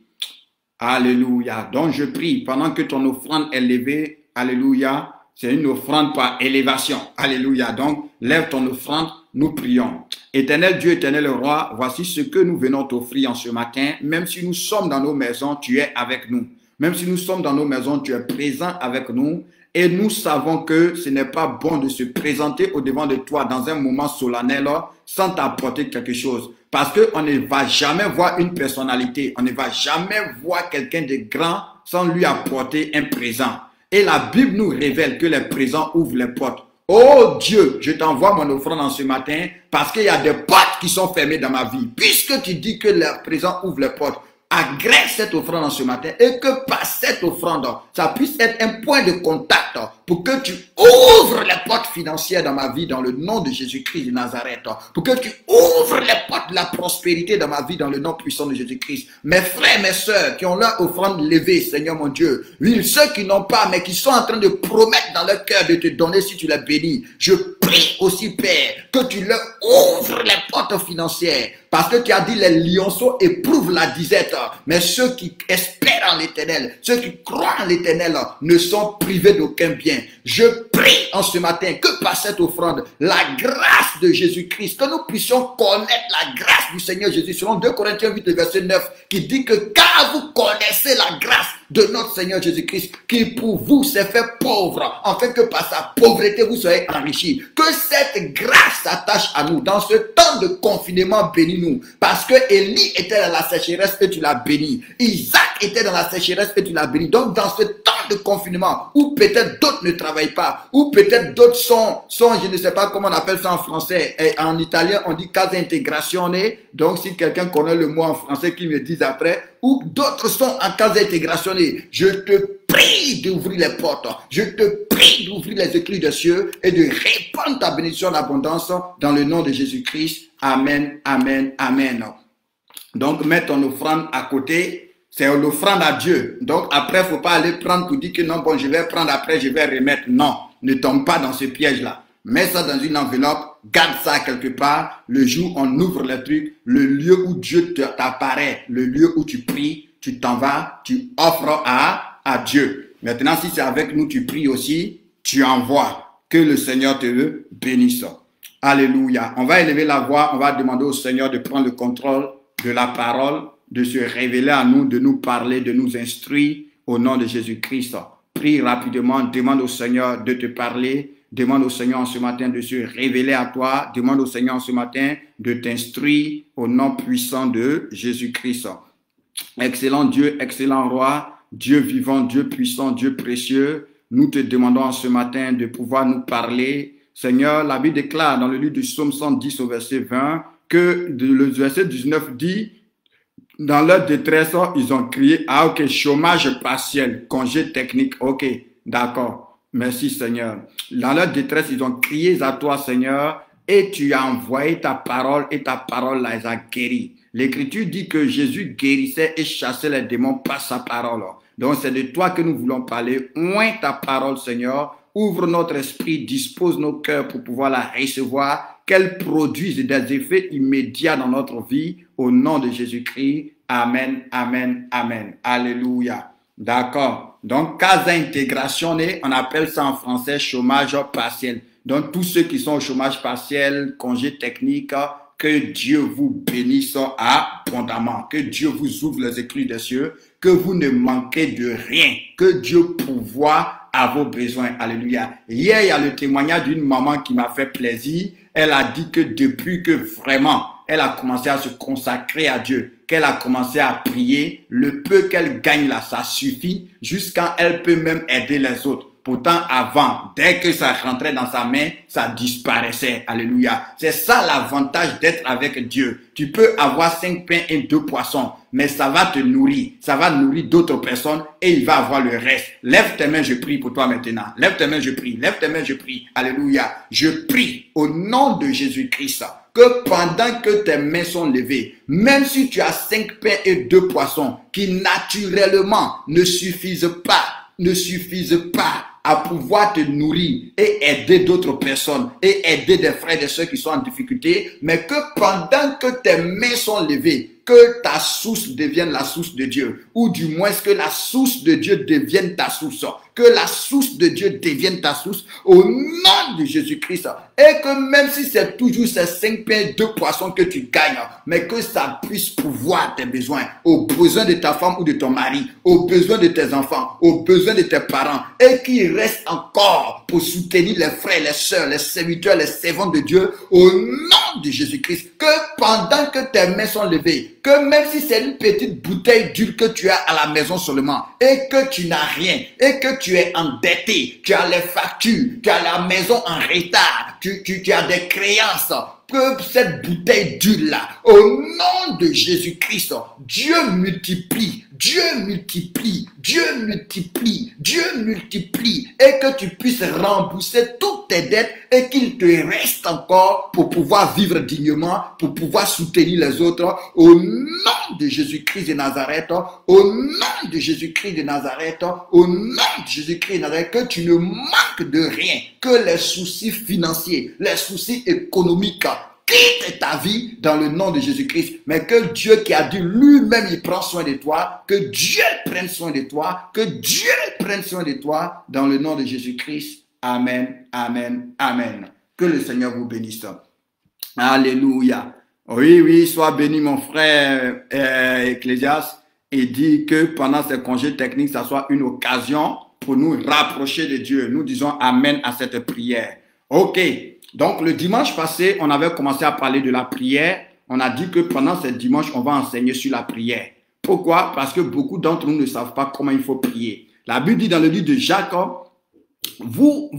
Alléluia. Donc, je prie pendant que ton offrande est levée. Alléluia. C'est une offrande par élévation. Alléluia. Donc, lève ton offrande, nous prions. Éternel Dieu, éternel roi, voici ce que nous venons t'offrir en ce matin. Même si nous sommes dans nos maisons, tu es avec nous. Même si nous sommes dans nos maisons, tu es présent avec nous. Et nous savons que ce n'est pas bon de se présenter au-devant de toi dans un moment solennel sans t'apporter quelque chose. Parce qu'on ne va jamais voir une personnalité, on ne va jamais voir quelqu'un de grand sans lui apporter un présent. Et la Bible nous révèle que les présents ouvrent les portes. Oh Dieu, je t'envoie mon offrande en ce matin parce qu'il y a des portes qui sont fermées dans ma vie. Puisque tu dis que les présents ouvrent les portes, agrège cette offrande en ce matin et que par cette offrande, ça puisse être un point de contact pour que tu ouvres les portes financières dans ma vie dans le nom de Jésus-Christ de Nazareth. Pour que tu ouvres les portes de la prospérité dans ma vie dans le nom puissant de Jésus-Christ. Mes frères, mes sœurs qui ont leur offrande levée, Seigneur mon Dieu. Oui, ceux qui n'ont pas mais qui sont en train de promettre dans leur cœur de te donner si tu les bénis. Je prie aussi, Père, que tu leur ouvres les portes financières. Parce que tu as dit les lionceaux éprouvent la disette. Mais ceux qui espèrent en l'Éternel, ceux qui croient en l'Éternel ne sont privés d'aucun bien. Je prie en ce matin que par cette offrande, la grâce de Jésus-Christ, que nous puissions connaître la grâce du Seigneur Jésus, selon 2 Corinthiens 8, verset 9, qui dit que car vous connaissez la grâce de notre Seigneur Jésus-Christ, qui pour vous s'est fait pauvre, afin que par sa pauvreté vous soyez enrichis. Que cette grâce s'attache à nous dans ce temps de confinement, bénis-nous. Parce que Élie était dans la sécheresse et tu l'as béni. Isaac était dans la sécheresse et tu l'as béni. Donc dans ce temps de confinement, où peut-être d'autres ne travaillent pas, ou peut-être d'autres sont, je ne sais pas comment on appelle ça en français, et en italien on dit casa integrazione. Donc si quelqu'un connaît le mot en français, qu'il me dise après, ou d'autres sont en casa integrazione, je te prie d'ouvrir les portes, je te prie d'ouvrir les éclats des cieux et de répandre ta bénédiction en abondance dans le nom de Jésus-Christ. Amen, amen, amen. Donc mets ton offrande à côté. C'est l'offrande à Dieu. Donc après, il ne faut pas aller prendre pour dire que non, bon, je vais prendre après, je vais remettre. Non, ne tombe pas dans ce piège-là. Mets ça dans une enveloppe, garde ça quelque part. Le jour où on ouvre le truc, le lieu où Dieu t'apparaît, le lieu où tu pries, tu t'en vas, tu offres à Dieu. Maintenant, si c'est avec nous, tu pries aussi, tu envoies. Que le Seigneur te bénisse. Alléluia. On va élever la voix, on va demander au Seigneur de prendre le contrôle de la parole, de se révéler à nous, de nous parler, de nous instruire au nom de Jésus-Christ. Prie rapidement, demande au Seigneur de te parler, demande au Seigneur en ce matin de se révéler à toi, demande au Seigneur en ce matin de t'instruire au nom puissant de Jésus-Christ. Excellent Dieu, excellent roi, Dieu vivant, Dieu puissant, Dieu précieux, nous te demandons ce matin de pouvoir nous parler. Seigneur, la Bible déclare dans le livre du psaume 110 au verset 20 que le verset 19 dit, dans leur détresse, ils ont crié, ah ok, chômage partiel, congé technique, ok, d'accord, merci Seigneur. Dans leur détresse, ils ont crié à toi Seigneur, et tu as envoyé ta parole, et ta parole les a guéris. L'Écriture dit que Jésus guérissait et chassait les démons par sa parole. Donc c'est de toi que nous voulons parler. Oins ta parole Seigneur, ouvre notre esprit, dispose nos cœurs pour pouvoir la recevoir, qu'elle produise des effets immédiats dans notre vie, au nom de Jésus-Christ. Amen, amen, amen. Alléluia. D'accord. Donc, casa intégration, on appelle ça en français chômage partiel. Donc, tous ceux qui sont au chômage partiel, congé technique, que Dieu vous bénisse abondamment, que Dieu vous ouvre les écluses des cieux, que vous ne manquez de rien, que Dieu pourvoie à vos besoins. Alléluia. Hier, il y a le témoignage d'une maman qui m'a fait plaisir. Elle a dit que depuis que vraiment, elle a commencé à se consacrer à Dieu, qu'elle a commencé à prier, le peu qu'elle gagne là, ça suffit, jusqu'à elle peut même aider les autres. Pourtant, avant, dès que ça rentrait dans sa main, ça disparaissait. Alléluia. C'est ça l'avantage d'être avec Dieu. Tu peux avoir 5 pains et 2 poissons, mais ça va te nourrir. Ça va nourrir d'autres personnes et il va avoir le reste. Lève tes mains, je prie pour toi maintenant. Lève tes mains, je prie. Lève tes mains, je prie. Alléluia. Je prie au nom de Jésus-Christ que pendant que tes mains sont levées, même si tu as 5 pains et 2 poissons qui naturellement ne suffisent pas à pouvoir te nourrir et aider d'autres personnes et aider des frères et des sœurs qui sont en difficulté, mais que pendant que tes mains sont levées, que ta source devienne la source de Dieu, ou du moins que la source de Dieu devienne ta source, que la source de Dieu devienne ta source au nom de Jésus-Christ, et que même si c'est toujours ces 5 pains et 2 poissons que tu gagnes, mais que ça puisse pouvoir tes besoins, aux besoins de ta femme ou de ton mari, aux besoins de tes enfants, aux besoins de tes parents, et qu'il reste encore pour soutenir les frères, les sœurs, les serviteurs, les servants de Dieu, au nom de Jésus-Christ, que pendant que tes mains sont levées, que même si c'est une petite bouteille d'huile que tu as à la maison seulement, et que tu n'as rien, et que tu es endetté, tu as les factures, tu as la maison en retard, tu as des créances, que cette bouteille d'huile là, au nom de Jésus-Christ, Dieu multiplie, Dieu multiplie, Dieu multiplie, Dieu multiplie, et que tu puisses rembourser toutes tes dettes et qu'il te reste encore pour pouvoir vivre dignement, pour pouvoir soutenir les autres, au nom de Jésus-Christ de Nazareth, au nom de Jésus-Christ de Nazareth, au nom de Jésus-Christ de Nazareth, que tu ne manques de rien, que les soucis financiers, les soucis économiques, quitte ta vie dans le nom de Jésus-Christ, mais que Dieu qui a dit lui-même il prend soin de toi, que Dieu prenne soin de toi, que Dieu prenne soin de toi dans le nom de Jésus-Christ. Amen, amen, amen. Que le Seigneur vous bénisse. Alléluia. Oui, sois béni mon frère Ecclésias, et dit que pendant ces congés techniques, ça soit une occasion pour nous rapprocher de Dieu. Nous disons amen à cette prière. Ok. Donc, le dimanche passé, on avait commencé à parler de la prière. On a dit que pendant ce dimanche, on va enseigner sur la prière. Pourquoi? Parce que beaucoup d'entre nous ne savent pas comment il faut prier. La Bible dit dans le livre de Jacques, vous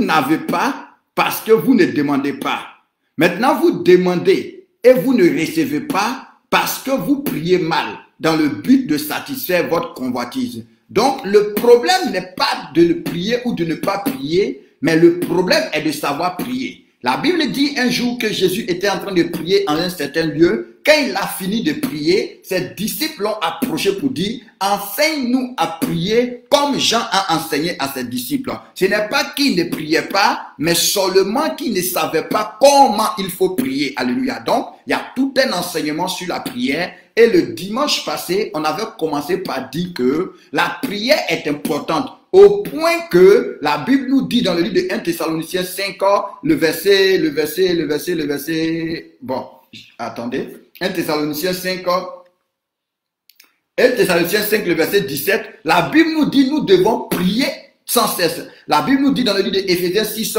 n'avez pas parce que vous ne demandez pas. Maintenant, vous demandez et vous ne recevez pas parce que vous priez mal dans le but de satisfaire votre convoitise. Donc, le problème n'est pas de prier ou de ne pas prier, mais le problème est de savoir prier. La Bible dit un jour que Jésus était en train de prier en un certain lieu. Quand il a fini de prier, ses disciples l'ont approché pour dire « Enseigne-nous à prier comme Jean a enseigné à ses disciples. » Ce n'est pas qu'il ne priait pas, mais seulement qu'il ne savait pas comment il faut prier. Alléluia. Donc, il y a tout un enseignement sur la prière. Et le dimanche passé, on avait commencé par dire que la prière est importante. Au point que la Bible nous dit dans le livre de 1 Thessaloniciens 5, le verset, bon, attendez, 1 Thessaloniciens 5, le verset 17, la Bible nous dit nous devons prier sans cesse. La Bible nous dit dans le livre de Éphésiens 6,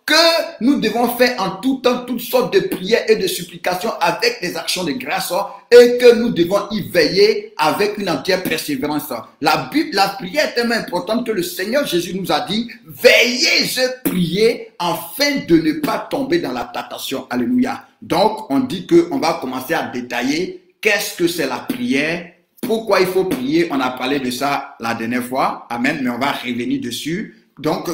que nous devons faire en tout temps toutes sortes de prières et de supplications avec des actions de grâce et que nous devons y veiller avec une entière persévérance. La prière est tellement importante que le Seigneur Jésus nous a dit, veillez et priez afin de ne pas tomber dans la tentation. Alléluia. Donc, on dit qu'on va commencer à détailler qu'est-ce que c'est la prière, pourquoi il faut prier. On a parlé de ça la dernière fois. Amen. Mais on va revenir dessus. Donc,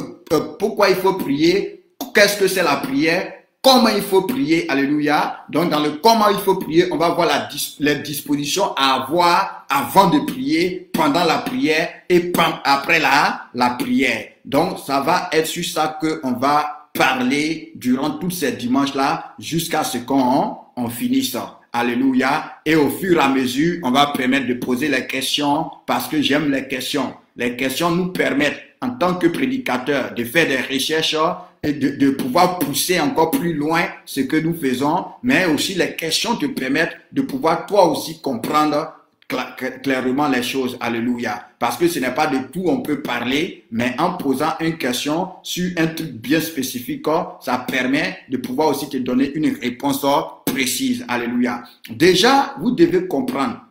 pourquoi il faut prier? Qu'est-ce que c'est la prière? Comment il faut prier? Alléluia. Donc, dans le comment il faut prier, on va voir les dispositions à avoir avant de prier, pendant la prière et après la prière. Donc, ça va être sur ça qu'on va parler durant tous ces dimanches-là jusqu'à ce qu'on finisse. Alléluia. Et au fur et à mesure, on va permettre de poser les questions parce que j'aime les questions. Les questions nous permettent, en tant que prédicateur, de faire des recherches et de pouvoir pousser encore plus loin ce que nous faisons, mais aussi les questions te permettent de pouvoir toi aussi comprendre clairement les choses. Alléluia. Parce que ce n'est pas de tout on peut parler, mais en posant une question sur un truc bien spécifique, ça permet de pouvoir aussi te donner une réponse précise. Alléluia. Déjà, vous devez comprendre.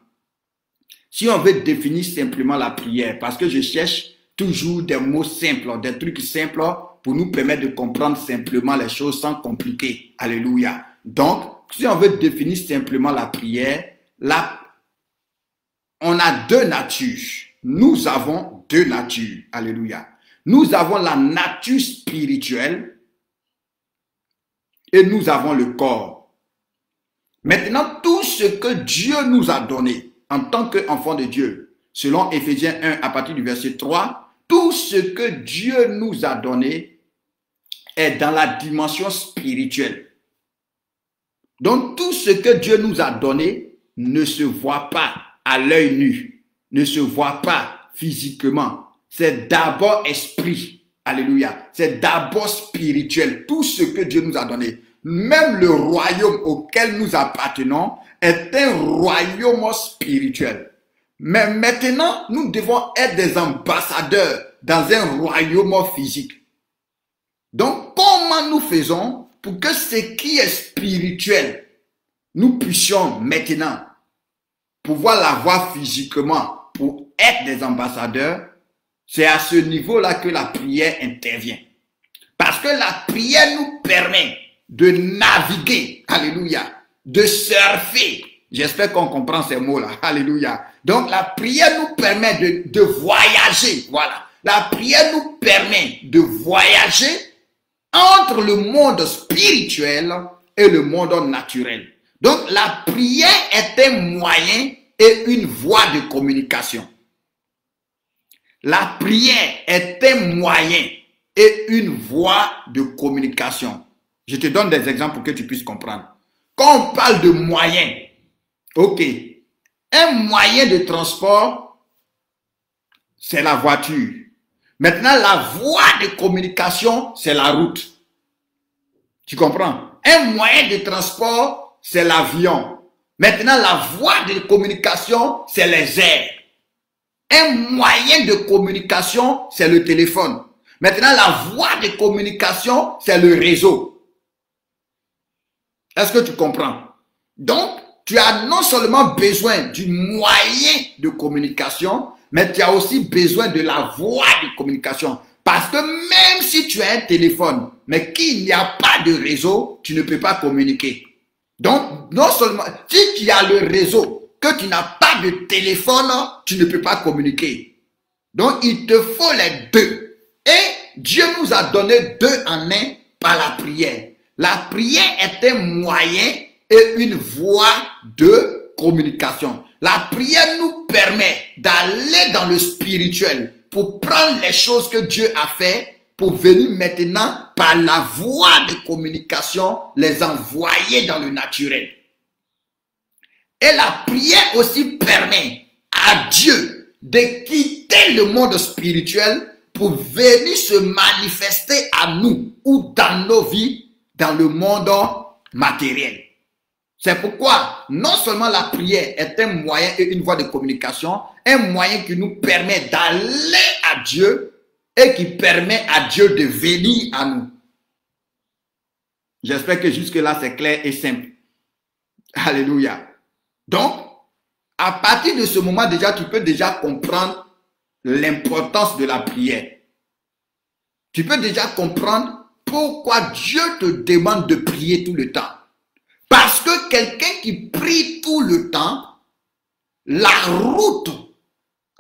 Si on veut définir simplement la prière, parce que je cherche toujours des mots simples, des trucs simples pour nous permettre de comprendre simplement les choses sans compliquer. Alléluia. Donc, si on veut définir simplement la prière, on a deux natures. Nous avons deux natures. Alléluia. Nous avons la nature spirituelle et nous avons le corps. Maintenant, tout ce que Dieu nous a donné en tant qu'enfants de Dieu, selon Éphésiens 1 à partir du verset 3, tout ce que Dieu nous a donné est dans la dimension spirituelle. Donc, tout ce que Dieu nous a donné ne se voit pas à l'œil nu, ne se voit pas physiquement. C'est d'abord esprit. Alléluia. C'est d'abord spirituel. Tout ce que Dieu nous a donné. Même le royaume auquel nous appartenons est un royaume spirituel. Mais maintenant, nous devons être des ambassadeurs dans un royaume physique. Donc, comment nous faisons pour que ce qui est spirituel, nous puissions maintenant pouvoir l'avoir physiquement pour être des ambassadeurs? C'est à ce niveau-là que la prière intervient. Parce que la prière nous permet de naviguer, alléluia, de surfer. J'espère qu'on comprend ces mots-là, alléluia. Donc la prière nous permet de voyager, voilà. La prière nous permet de voyager entre le monde spirituel et le monde naturel. Donc la prière est un moyen et une voie de communication. La prière est un moyen et une voie de communication. Je te donne des exemples pour que tu puisses comprendre. Quand on parle de moyens, ok, un moyen de transport, c'est la voiture. Maintenant, la voie de communication, c'est la route. Tu comprends? Un moyen de transport, c'est l'avion. Maintenant, la voie de communication, c'est les airs. Un moyen de communication, c'est le téléphone. Maintenant, la voie de communication, c'est le réseau. Est-ce que tu comprends? Donc, tu as non seulement besoin du moyen de communication, mais tu as aussi besoin de la voie de communication. Parce que même si tu as un téléphone, mais qu'il n'y a pas de réseau, tu ne peux pas communiquer. Donc, non seulement, si tu as le réseau, que tu n'as pas de téléphone, tu ne peux pas communiquer. Donc, il te faut les deux. Et Dieu nous a donné deux en un par la prière. La prière est un moyen et une voie de communication. La prière nous permet d'aller dans le spirituel pour prendre les choses que Dieu a fait pour venir maintenant par la voie de communication les envoyer dans le naturel. Et la prière aussi permet à Dieu de quitter le monde spirituel pour venir se manifester à nous ou dans nos vies dans le monde matériel. C'est pourquoi non seulement la prière est un moyen et une voie de communication, un moyen qui nous permet d'aller à Dieu et qui permet à Dieu de venir à nous. J'espère que jusque-là, c'est clair et simple. Alléluia. Donc, à partir de ce moment, déjà, tu peux déjà comprendre l'importance de la prière. Tu peux déjà comprendre pourquoi Dieu te demande de prier tout le temps. Parce que quelqu'un qui prie tout le temps, la route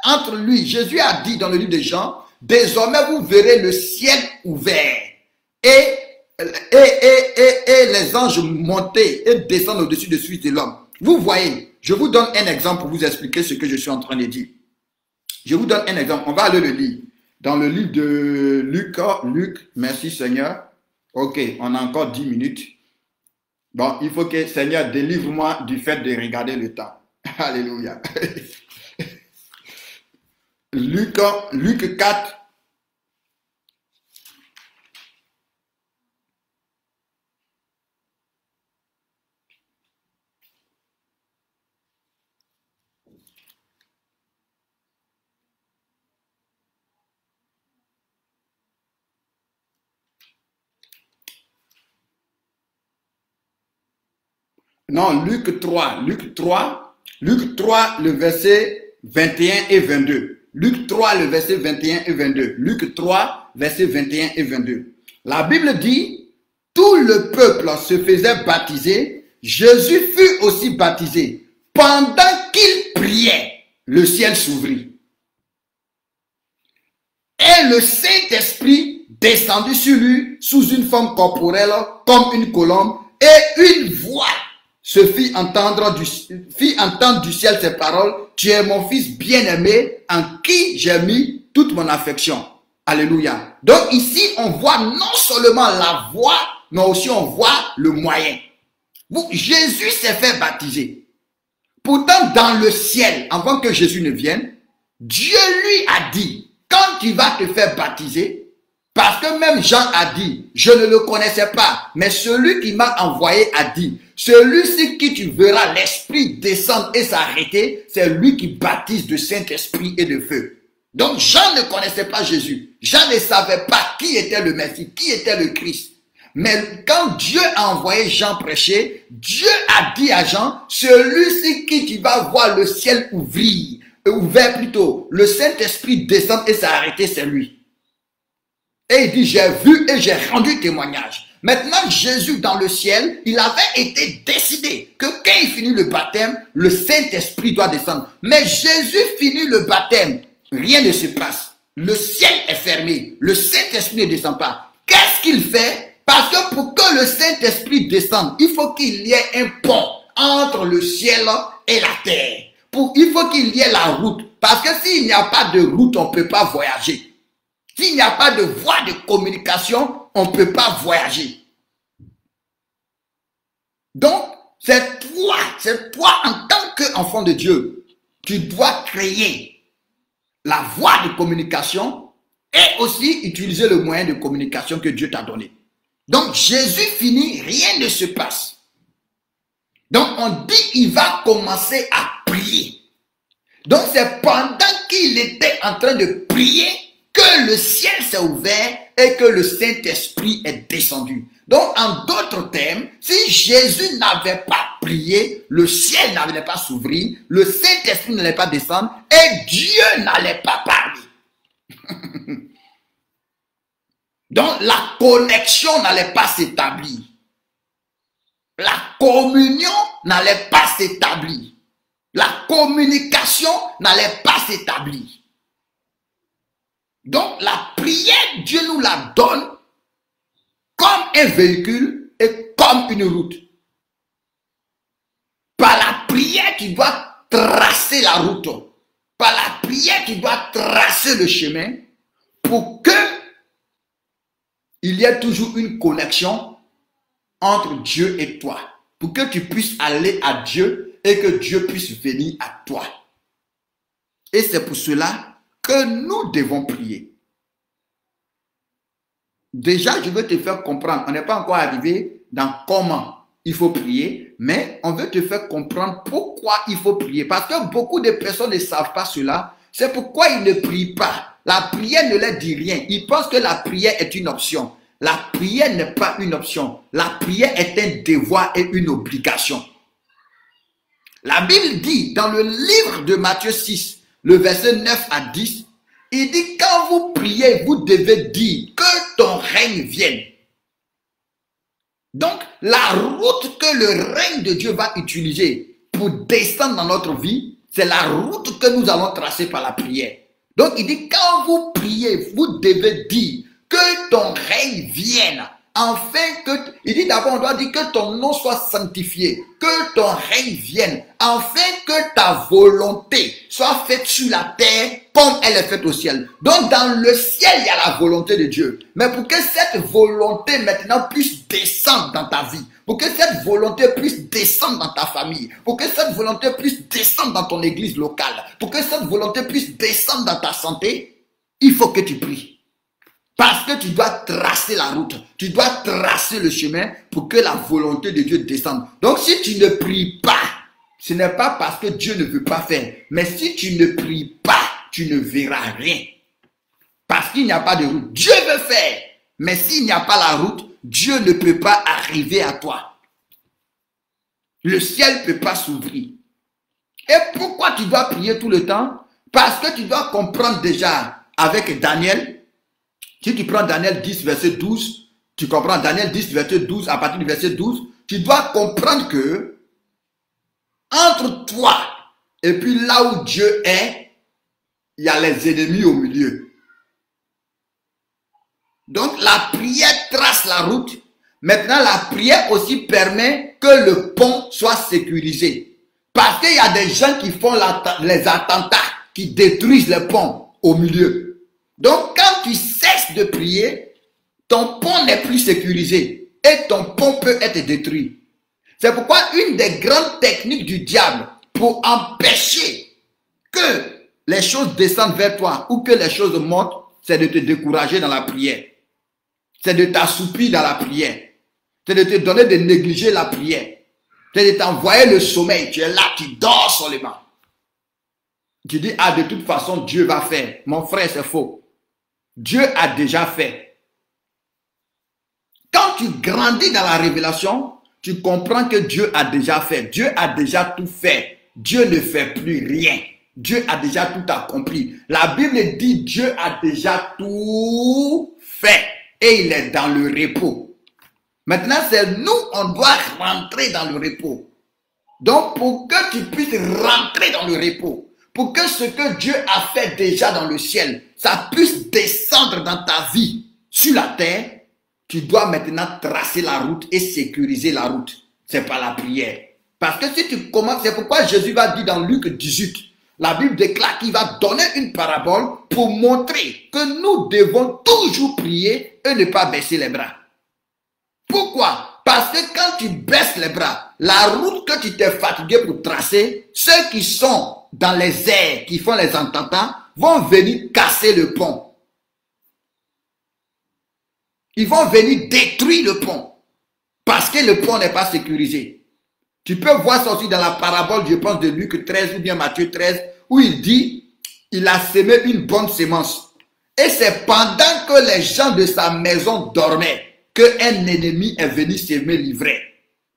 entre lui, Jésus a dit dans le livre de Jean, désormais vous verrez le ciel ouvert et les anges monter et descendre au-dessus de celui de l'homme. Vous voyez, je vous donne un exemple pour vous expliquer ce que je suis en train de dire. Je vous donne un exemple, on va aller le lire. Dans le livre de Luc, merci Seigneur. Ok, on a encore 10 minutes. Bon, il faut que Seigneur délivre-moi du fait de regarder le temps. Alléluia. Luc 4. Non, Luc 3, le verset 21 et 22. Luc 3, le verset 21 et 22. Luc 3, verset 21 et 22. La Bible dit, tout le peuple se faisait baptiser, Jésus fut aussi baptisé. Pendant qu'il priait, le ciel s'ouvrit. Et le Saint-Esprit descendit sur lui sous une forme corporelle comme une colombe, et une voix se fit entendre du ciel ces paroles, tu es mon fils bien-aimé en qui j'ai mis toute mon affection. Alléluia. Donc ici, on voit non seulement la voix, mais aussi on voit le moyen. Jésus s'est fait baptiser. Pourtant, dans le ciel, avant que Jésus ne vienne, Dieu lui a dit, quand tu vas te faire baptiser, parce que même Jean a dit, je ne le connaissais pas, mais celui qui m'a envoyé a dit, celui-ci qui tu verras l'Esprit descendre et s'arrêter, c'est lui qui baptise de Saint-Esprit et de feu. Donc Jean ne connaissait pas Jésus. Jean ne savait pas qui était le Messie, qui était le Christ. Mais quand Dieu a envoyé Jean prêcher, Dieu a dit à Jean, celui-ci qui tu vas voir le ciel ouvert plutôt, le Saint-Esprit descendre et s'arrêter, c'est lui. Et il dit, j'ai vu et j'ai rendu témoignage. Maintenant, Jésus dans le ciel, il avait été décidé que quand il finit le baptême, le Saint-Esprit doit descendre. Mais Jésus finit le baptême, rien ne se passe. Le ciel est fermé, le Saint-Esprit ne descend pas. Qu'est-ce qu'il fait? Parce que pour que le Saint-Esprit descende, il faut qu'il y ait un pont entre le ciel et la terre. Il faut qu'il y ait la route. Parce que s'il n'y a pas de route, on ne peut pas voyager. S'il n'y a pas de voie de communication, on ne peut pas voyager. Donc, c'est toi en tant qu'enfant de Dieu, tu dois créer la voie de communication et aussi utiliser le moyen de communication que Dieu t'a donné. Donc, Jésus finit, rien ne se passe. Donc, on dit il va commencer à prier. Donc, c'est pendant qu'il était en train de prier que le ciel s'est ouvert et que le Saint-Esprit est descendu. Donc, en d'autres termes, si Jésus n'avait pas prié, le ciel n'allait pas s'ouvrir, le Saint-Esprit n'allait pas descendre et Dieu n'allait pas parler. Donc, la connexion n'allait pas s'établir. La communion n'allait pas s'établir. La communication n'allait pas s'établir. Donc, la prière, Dieu nous la donne comme un véhicule et comme une route. Par la prière, tu dois tracer la route. Par la prière, tu dois tracer le chemin pour que il y ait toujours une connexion entre Dieu et toi. Pour que tu puisses aller à Dieu et que Dieu puisse venir à toi. Et c'est pour cela que nous devons prier. Déjà, je veux te faire comprendre, on n'est pas encore arrivé dans comment il faut prier, mais on veut te faire comprendre pourquoi il faut prier. Parce que beaucoup de personnes ne savent pas cela, c'est pourquoi ils ne prient pas. La prière ne leur dit rien. Ils pensent que la prière est une option. La prière n'est pas une option. La prière est un devoir et une obligation. La Bible dit dans le livre de Matthieu 6, le verset 9 à 10, il dit quand vous priez, vous devez dire que ton règne vienne. Donc, la route que le règne de Dieu va utiliser pour descendre dans notre vie, c'est la route que nous allons tracer par la prière. Donc, il dit, quand vous priez, vous devez dire que ton règne vienne. Il dit d'abord, on doit dire que ton nom soit sanctifié, que ton règne vienne, afin que ta volonté soit faite sur la terre comme elle est faite au ciel. Donc dans le ciel, il y a la volonté de Dieu. Mais pour que cette volonté maintenant puisse descendre dans ta vie, pour que cette volonté puisse descendre dans ta famille, pour que cette volonté puisse descendre dans ton église locale, pour que cette volonté puisse descendre dans ta santé, il faut que tu pries. Parce que tu dois tracer la route, tu dois tracer le chemin pour que la volonté de Dieu descende. Donc si tu ne pries pas, ce n'est pas parce que Dieu ne veut pas faire. Mais si tu ne pries pas, tu ne verras rien. Parce qu'il n'y a pas de route. Dieu veut faire. Mais s'il n'y a pas la route, Dieu ne peut pas arriver à toi. Le ciel ne peut pas s'ouvrir. Et pourquoi tu dois prier tout le temps? Parce que tu dois comprendre déjà avec Daniel. Si tu prends Daniel 10, verset 12, tu comprends Daniel 10, verset 12, à partir du verset 12, tu dois comprendre que entre toi et puis là où Dieu est, il y a les ennemis au milieu. Donc la prière trace la route. Maintenant, la prière aussi permet que le pont soit sécurisé. Parce qu'il y a des gens qui font les attentats, qui détruisent le pont au milieu. Donc, quand tu cesses de prier, ton pont n'est plus sécurisé et ton pont peut être détruit. C'est pourquoi une des grandes techniques du diable pour empêcher que les choses descendent vers toi ou que les choses montent, c'est de te décourager dans la prière. C'est de t'assoupir dans la prière. C'est de te donner de négliger la prière. C'est de t'envoyer le sommeil. Tu es là, tu dors seulement. Tu dis, ah, de toute façon, Dieu va faire. Mon frère, c'est faux. Dieu a déjà fait. Quand tu grandis dans la révélation, tu comprends que Dieu a déjà fait. Dieu a déjà tout fait. Dieu ne fait plus rien. Dieu a déjà tout accompli. La Bible dit Dieu a déjà tout fait. Et il est dans le repos. Maintenant, c'est nous, on doit rentrer dans le repos. Donc, pour que tu puisses rentrer dans le repos, pour que ce que Dieu a fait déjà dans le ciel, ça puisse descendre dans ta vie sur la terre, tu dois maintenant tracer la route et sécuriser la route. C'est par la prière. Parce que si tu commences, c'est pourquoi Jésus va dire dans Luc 18, la Bible déclare qu'il va donner une parabole pour montrer que nous devons toujours prier et ne pas baisser les bras. Pourquoi? Parce que quand tu baisses les bras, la route que tu t'es fatigué pour tracer, ceux qui sont dans les airs, qui font les attentats, vont venir casser le pont. Ils vont venir détruire le pont. Parce que le pont n'est pas sécurisé. Tu peux voir ça aussi dans la parabole, je pense, de Luc 13 ou bien Matthieu 13, où il dit, il a semé une bonne sémence. Et c'est pendant que les gens de sa maison dormaient qu'un ennemi est venu semer l'ivraie.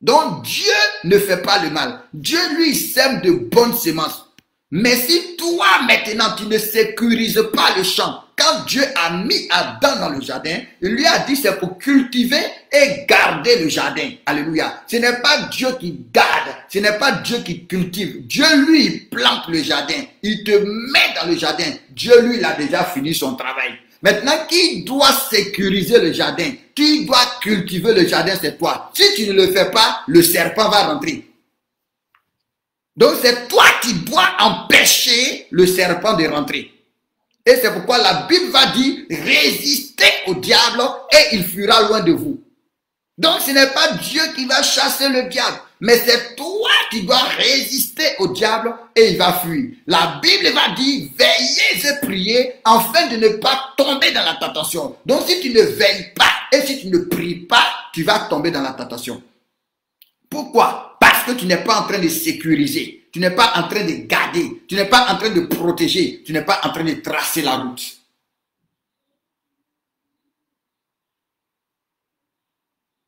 Donc Dieu ne fait pas le mal. Dieu lui sème de bonnes semences. Mais si toi maintenant tu ne sécurises pas le champ, quand Dieu a mis Adam dans le jardin, il lui a dit c'est pour cultiver et garder le jardin. Alléluia. Ce n'est pas Dieu qui garde, ce n'est pas Dieu qui cultive. Dieu lui plante le jardin, il te met dans le jardin. Dieu lui il a déjà fini son travail. Maintenant, qui doit sécuriser le jardin? Qui doit cultiver le jardin? C'est toi. Si tu ne le fais pas, le serpent va rentrer. Donc, c'est toi qui dois empêcher le serpent de rentrer. Et c'est pourquoi la Bible va dire, résistez au diable et il fuira loin de vous. Donc, ce n'est pas Dieu qui va chasser le diable, mais c'est toi qui dois résister au diable et il va fuir. La Bible va dire, veillez et priez afin de ne pas tomber dans la tentation. Donc, si tu ne veilles pas et si tu ne pries pas, tu vas tomber dans la tentation. Pourquoi? Parce que tu n'es pas en train de sécuriser, tu n'es pas en train de garder, tu n'es pas en train de protéger, tu n'es pas en train de tracer la route.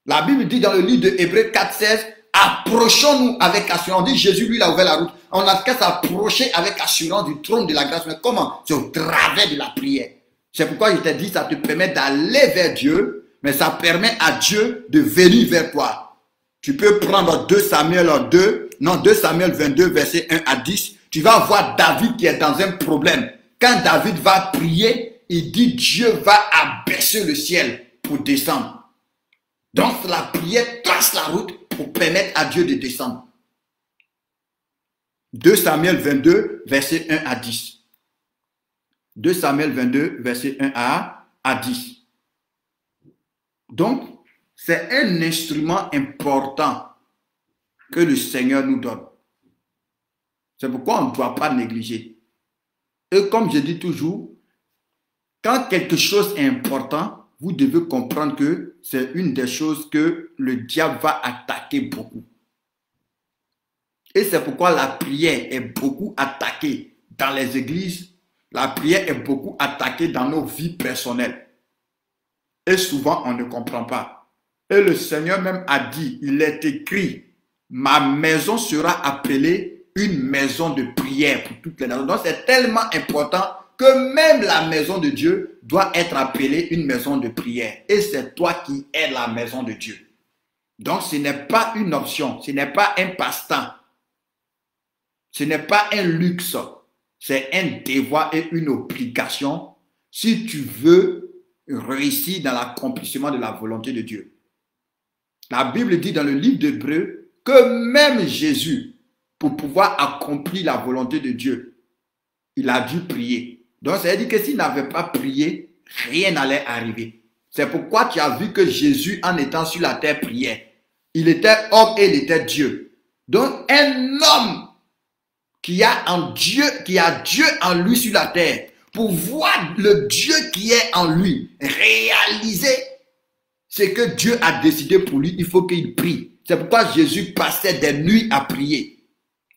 La Bible dit dans le livre de Hébreux 4,16, approchons-nous avec assurance. On dit Jésus, lui, il a ouvert la route. On n'a qu'à s'approcher avec assurance du trône de la grâce. Mais comment? C'est au travers de la prière. C'est pourquoi je t'ai dit, ça te permet d'aller vers Dieu, mais ça permet à Dieu de venir vers toi. Tu peux prendre 2 Samuel 22, verset 1 à 10. Tu vas voir David qui est dans un problème. Quand David va prier, il dit Dieu va abaisser le ciel pour descendre. Donc la prière trace la route pour permettre à Dieu de descendre. 2 Samuel 22, verset 1 à 10. 2 Samuel 22, verset 1 à 10. Donc, c'est un instrument important que le Seigneur nous donne. C'est pourquoi on ne doit pas négliger. Et comme je dis toujours, quand quelque chose est important, vous devez comprendre que c'est une des choses que le diable va attaquer beaucoup. Et c'est pourquoi la prière est beaucoup attaquée dans les églises. La prière est beaucoup attaquée dans nos vies personnelles. Et souvent, on ne comprend pas. Et le Seigneur même a dit, il est écrit, ma maison sera appelée une maison de prière pour toutes les nations. Donc, c'est tellement important que même la maison de Dieu doit être appelée une maison de prière. Et c'est toi qui es la maison de Dieu. Donc, ce n'est pas une option, ce n'est pas un passe-temps. Ce n'est pas un luxe, c'est un devoir et une obligation si tu veux réussir dans l'accomplissement de la volonté de Dieu. La Bible dit dans le livre d'Hébreux que même Jésus, pour pouvoir accomplir la volonté de Dieu, il a dû prier. Donc, ça veut dire que s'il n'avait pas prié, rien n'allait arriver. C'est pourquoi tu as vu que Jésus, en étant sur la terre, priait. Il était homme et il était Dieu. Donc, un homme qui a Dieu en lui sur la terre, pour voir le Dieu qui est en lui réaliser ce que Dieu a décidé pour lui, il faut qu'il prie. C'est pourquoi Jésus passait des nuits à prier.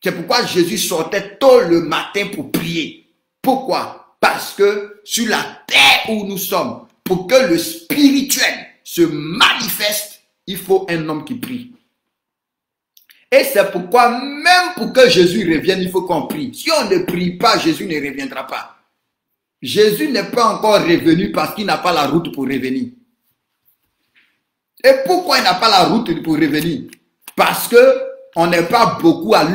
C'est pourquoi Jésus sortait tôt le matin pour prier. Pourquoi? Parce que sur la terre où nous sommes, pour que le spirituel se manifeste, il faut un homme qui prie. Et c'est pourquoi même pour que Jésus revienne, il faut qu'on prie. Si on ne prie pas, Jésus ne reviendra pas. Jésus n'est pas encore revenu parce qu'il n'a pas la route pour revenir. Et pourquoi il n'a pas la route pour revenir? Parce qu'on n'est pas beaucoup à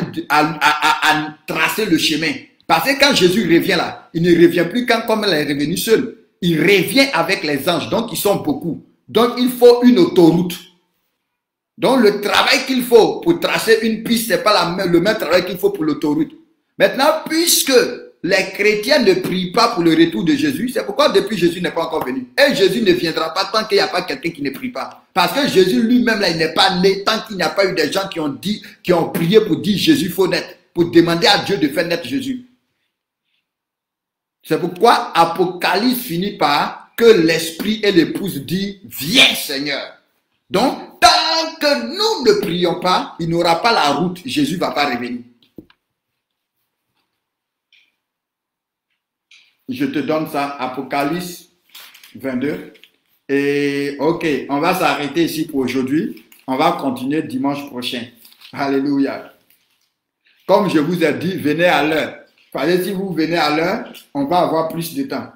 tracer le chemin. Parce que quand Jésus revient là, il ne revient plus comme il est revenu seul. Il revient avec les anges, donc ils sont beaucoup. Donc il faut une autoroute. Donc le travail qu'il faut pour tracer une piste, ce n'est pas le même travail qu'il faut pour l'autoroute. Maintenant, puisque les chrétiens ne prient pas pour le retour de Jésus, c'est pourquoi depuis Jésus n'est pas encore venu. Et Jésus ne viendra pas tant qu'il n'y a pas quelqu'un qui ne prie pas. Parce que Jésus lui-même, là, il n'est pas né tant qu'il n'y a pas eu des gens qui ont prié pour dire Jésus faut naître, pour demander à Dieu de faire naître Jésus. C'est pourquoi Apocalypse finit par que l'esprit et l'épouse disent viens Seigneur. Donc, tant que nous ne prions pas, il n'aura pas la route, Jésus ne va pas revenir. Je te donne ça, Apocalypse 22. Et ok, on va s'arrêter ici pour aujourd'hui. On va continuer dimanche prochain. Alléluia. Comme je vous ai dit, venez à l'heure. Parce que si vous venez à l'heure, on va avoir plus de temps.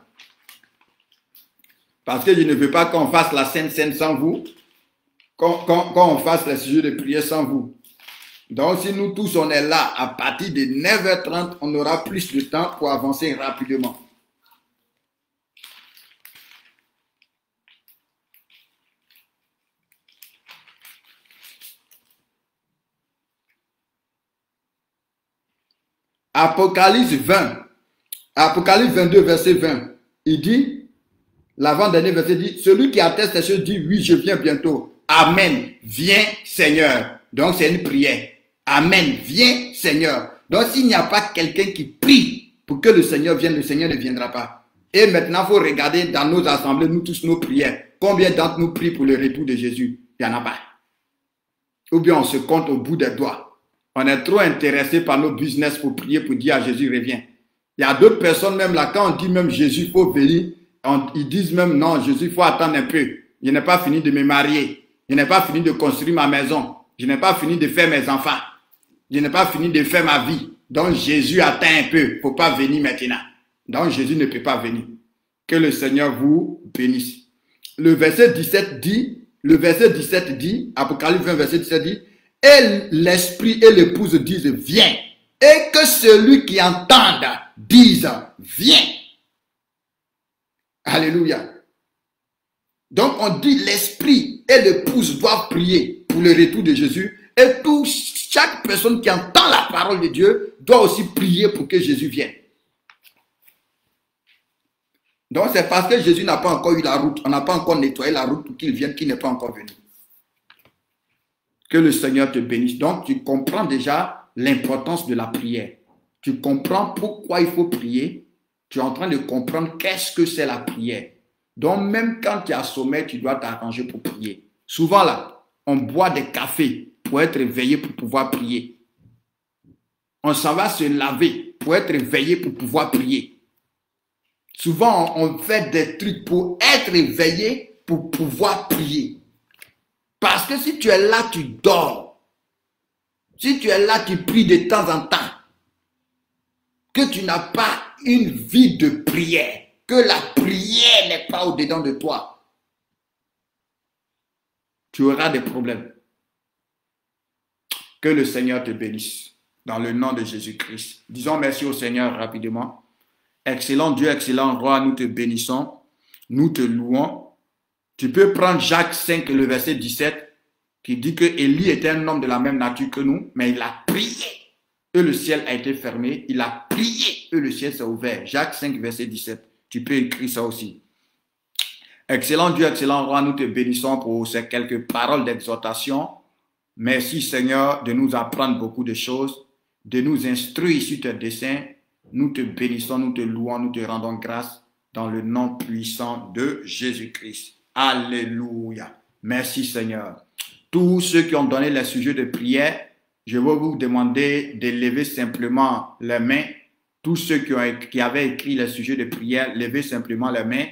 Parce que je ne veux pas qu'on fasse la Sainte Seine sans vous. Qu'on fasse les sujets de prière sans vous. Donc, si nous tous on est là à partir de 9h30, on aura plus de temps pour avancer rapidement. Apocalypse 20. Apocalypse 22, verset 20. Il dit, l'avant-dernier verset dit, celui qui atteste ces choses dit, oui, je viens bientôt. Amen. Viens, Seigneur. Donc, c'est une prière. Amen. Viens, Seigneur. Donc, s'il n'y a pas quelqu'un qui prie pour que le Seigneur vienne, le Seigneur ne viendra pas. Et maintenant, il faut regarder dans nos assemblées, nous tous, nos prières. Combien d'entre nous prient pour le retour de Jésus? Il n'y en a pas. Ou bien on se compte au bout des doigts. On est trop intéressé par nos business pour prier, pour dire à Jésus, reviens. Il y a d'autres personnes même là, quand on dit même Jésus, il faut venir, ils disent même non, Jésus, il faut attendre un peu. Je n'ai pas fini de me marier. Je n'ai pas fini de construire ma maison. Je n'ai pas fini de faire mes enfants. Je n'ai pas fini de faire ma vie. Donc Jésus attend un peu. Il ne faut pas venir maintenant. Donc Jésus ne peut pas venir. Que le Seigneur vous bénisse. Le verset 17 dit, Apocalypse 20, verset 17 dit, et l'esprit et l'épouse disent, viens. Et que celui qui entende dise, viens. Alléluia. Donc on dit l'esprit et l'épouse doivent prier pour le retour de Jésus. Et chaque personne qui entend la parole de Dieu doit aussi prier pour que Jésus vienne. Donc c'est parce que Jésus n'a pas encore eu la route, on n'a pas encore nettoyé la route pour qu'il vienne, qu'il n'est pas encore venu. Que le Seigneur te bénisse. Donc tu comprends déjà l'importance de la prière. Tu comprends pourquoi il faut prier. Tu es en train de comprendre qu'est-ce que c'est la prière. Donc même quand tu es assommé, tu dois t'arranger pour prier. Souvent là, on boit des cafés pour être éveillé pour pouvoir prier. On s'en va se laver pour être éveillé pour pouvoir prier. Souvent, on fait des trucs pour être éveillé, pour pouvoir prier. Parce que si tu es là, tu dors. Si tu es là, tu pries de temps en temps. Que tu n'as pas une vie de prière. Que la prière n'est pas au-dedans de toi. Tu auras des problèmes. Que le Seigneur te bénisse. Dans le nom de Jésus-Christ. Disons merci au Seigneur rapidement. Excellent Dieu, excellent Roi, nous te bénissons, nous te louons. Tu peux prendre Jacques 5, le verset 17, qui dit que Élie était un homme de la même nature que nous, mais il a prié et le ciel a été fermé. Il a prié et le ciel s'est ouvert. Jacques 5, verset 17. Tu peux écrire ça aussi. Excellent Dieu, excellent Roi, nous te bénissons pour ces quelques paroles d'exhortation. Merci Seigneur de nous apprendre beaucoup de choses, de nous instruire sur tes desseins. Nous te bénissons, nous te louons, nous te rendons grâce dans le nom puissant de Jésus-Christ. Alléluia. Merci Seigneur. Tous ceux qui ont donné les sujets de prière, je vais vous demander de lever simplement les mains. Tous ceux qui avaient écrit les sujets de prière, levez simplement les mains.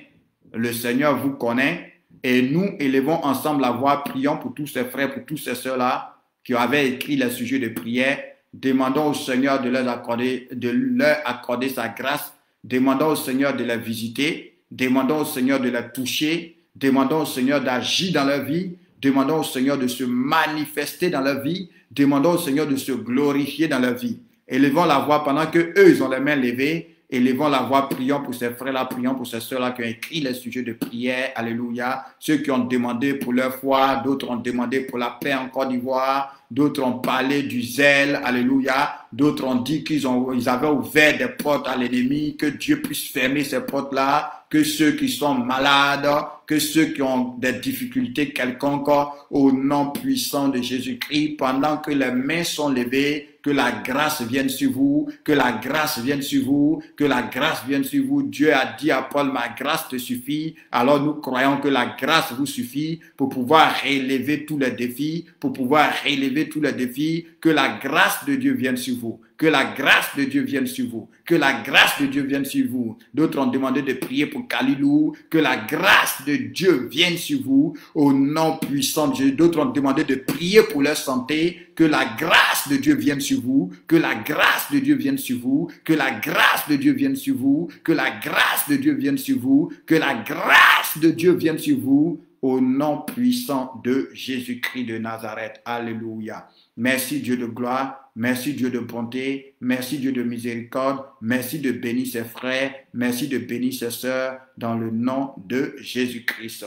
Le Seigneur vous connaît et nous élevons ensemble la voix, prions pour tous ces frères, pour tous ces sœurs-là qui avaient écrit les sujets de prière. Demandons au Seigneur de leur accorder sa grâce. Demandons au Seigneur de les visiter. Demandons au Seigneur de les toucher. Demandons au Seigneur d'agir dans leur vie. Demandons au Seigneur de se manifester dans leur vie. Demandons au Seigneur de se glorifier dans leur vie. Élevons la voix pendant que eux ils ont les mains levées. Élevons la voix, prions pour ces frères-là, prions pour ces sœurs-là qui ont écrit les sujets de prière. Alléluia. Ceux qui ont demandé pour leur foi, d'autres ont demandé pour la paix en Côte d'Ivoire. D'autres ont parlé du zèle, alléluia. D'autres ont dit qu'ils avaient ouvert des portes à l'ennemi, que Dieu puisse fermer ces portes-là, que ceux qui sont malades, que ceux qui ont des difficultés quelconques, au nom puissant de Jésus-Christ, pendant que les mains sont levées, que la grâce vienne sur vous, que la grâce vienne sur vous, que la grâce vienne sur vous. Dieu a dit à Paul, ma grâce te suffit. Alors nous croyons que la grâce vous suffit pour pouvoir relever tous les défis, pour pouvoir relever tous les défis, que la grâce de Dieu vienne sur vous, que la grâce de Dieu vienne sur vous, que la grâce de Dieu vienne sur vous. D'autres ont demandé de prier pour Kalilou, que la grâce de Dieu vienne sur vous, au nom puissant de Dieu. D'autres ont demandé de prier pour leur santé, que la grâce de Dieu vienne sur vous, que la grâce de Dieu vienne sur vous, que la grâce de Dieu vienne sur vous, que la grâce de Dieu vienne sur vous, que la grâce de Dieu vienne sur vous, au nom puissant de Jésus-Christ de Nazareth. Alléluia. Merci Dieu de gloire, merci Dieu de bonté, merci Dieu de miséricorde, merci de bénir ses frères, merci de bénir ses sœurs dans le nom de Jésus-Christ.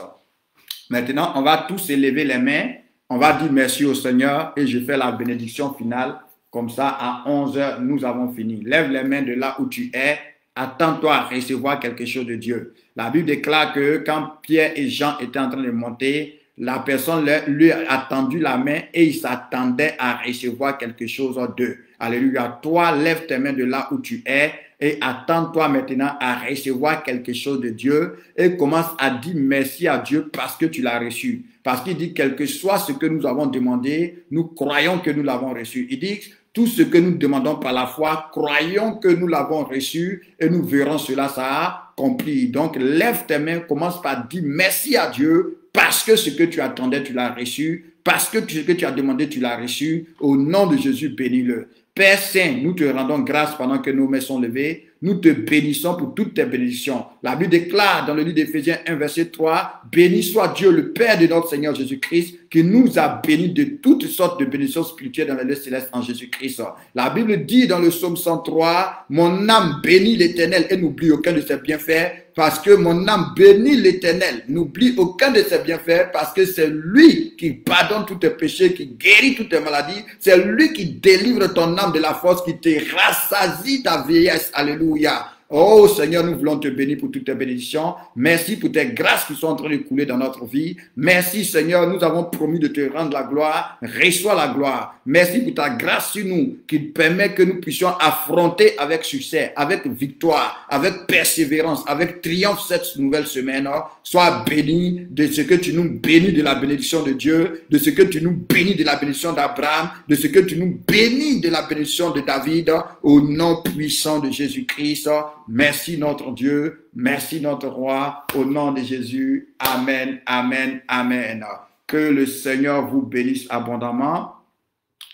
Maintenant, on va tous élever les mains, on va dire merci au Seigneur et je fais la bénédiction finale. Comme ça, à 11h, nous avons fini. Lève les mains de là où tu es, attends-toi à recevoir quelque chose de Dieu. La Bible déclare que quand Pierre et Jean étaient en train de monter, la personne lui a tendu la main et il s'attendait à recevoir quelque chose d'eux. Alléluia. Toi, lève tes mains de là où tu es et attends-toi maintenant à recevoir quelque chose de Dieu et commence à dire merci à Dieu parce que tu l'as reçu. Parce qu'il dit, quel que soit ce que nous avons demandé, nous croyons que nous l'avons reçu. Il dit, tout ce que nous demandons par la foi, croyons que nous l'avons reçu et nous verrons cela s'accomplir. Donc, lève tes mains, commence par dire merci à Dieu parce que ce que tu attendais, tu l'as reçu, parce que ce que tu as demandé, tu l'as reçu. Au nom de Jésus, bénis-le. Père Saint, nous te rendons grâce pendant que nos mains sont levées. Nous te bénissons pour toutes tes bénédictions. La Bible déclare dans le livre d'Éphésiens 1, verset 3, « Béni soit Dieu, le Père de notre Seigneur Jésus-Christ, qui nous a bénis de toutes sortes de bénédictions spirituelles dans les lieux célestes en Jésus-Christ. » La Bible dit dans le psaume 103, « Mon âme bénit l'Éternel et n'oublie aucun de ses bienfaits, parce que mon âme bénit l'Éternel. N'oublie aucun de ses bienfaits, parce que c'est lui qui pardonne tous tes péchés, qui guérit toutes tes maladies. C'est lui qui délivre ton âme de la force, qui te rassasie ta vieillesse. Alléluia. Oh Seigneur, nous voulons te bénir pour toutes tes bénédictions. Merci pour tes grâces qui sont en train de couler dans notre vie. Merci Seigneur, nous avons promis de te rendre la gloire. Reçois la gloire. Merci pour ta grâce sur nous qui permet que nous puissions affronter avec succès, avec victoire, avec persévérance, avec triomphe cette nouvelle semaine. Sois béni de ce que tu nous bénis de la bénédiction de Dieu, de ce que tu nous bénis de la bénédiction d'Abraham, de ce que tu nous bénis de la bénédiction de David, au nom puissant de Jésus-Christ. Merci notre Dieu, merci notre roi, au nom de Jésus. Amen, amen, amen. Que le Seigneur vous bénisse abondamment.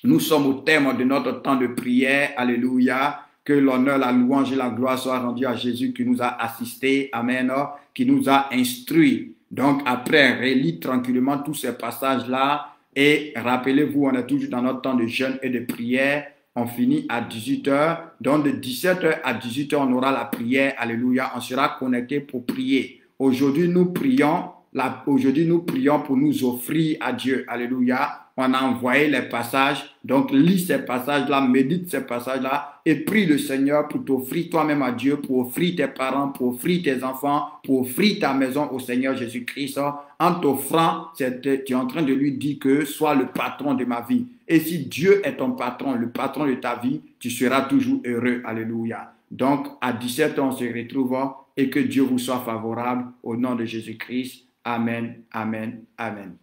Nous sommes au terme de notre temps de prière. Alléluia. Que l'honneur, la louange et la gloire soient rendus à Jésus qui nous a assistés. Amen. Qui nous a instruits. Donc après, relis tranquillement tous ces passages-là. Et rappelez-vous, on est toujours dans notre temps de jeûne et de prière. On finit à 18h. Donc de 17h à 18h, on aura la prière. Alléluia. On sera connecté pour prier. Aujourd'hui, nous prions pour nous offrir à Dieu. Alléluia. On a envoyé les passages. Donc, lis ces passages-là, médite ces passages-là et prie le Seigneur pour t'offrir toi-même à Dieu, pour offrir tes parents, pour offrir tes enfants, pour offrir ta maison au Seigneur Jésus-Christ. En t'offrant, tu es en train de lui dire que sois le patron de ma vie. Et si Dieu est ton patron, le patron de ta vie, tu seras toujours heureux. Alléluia. Donc, à 17h, on se retrouve et que Dieu vous soit favorable au nom de Jésus-Christ. Amen, amen, amen.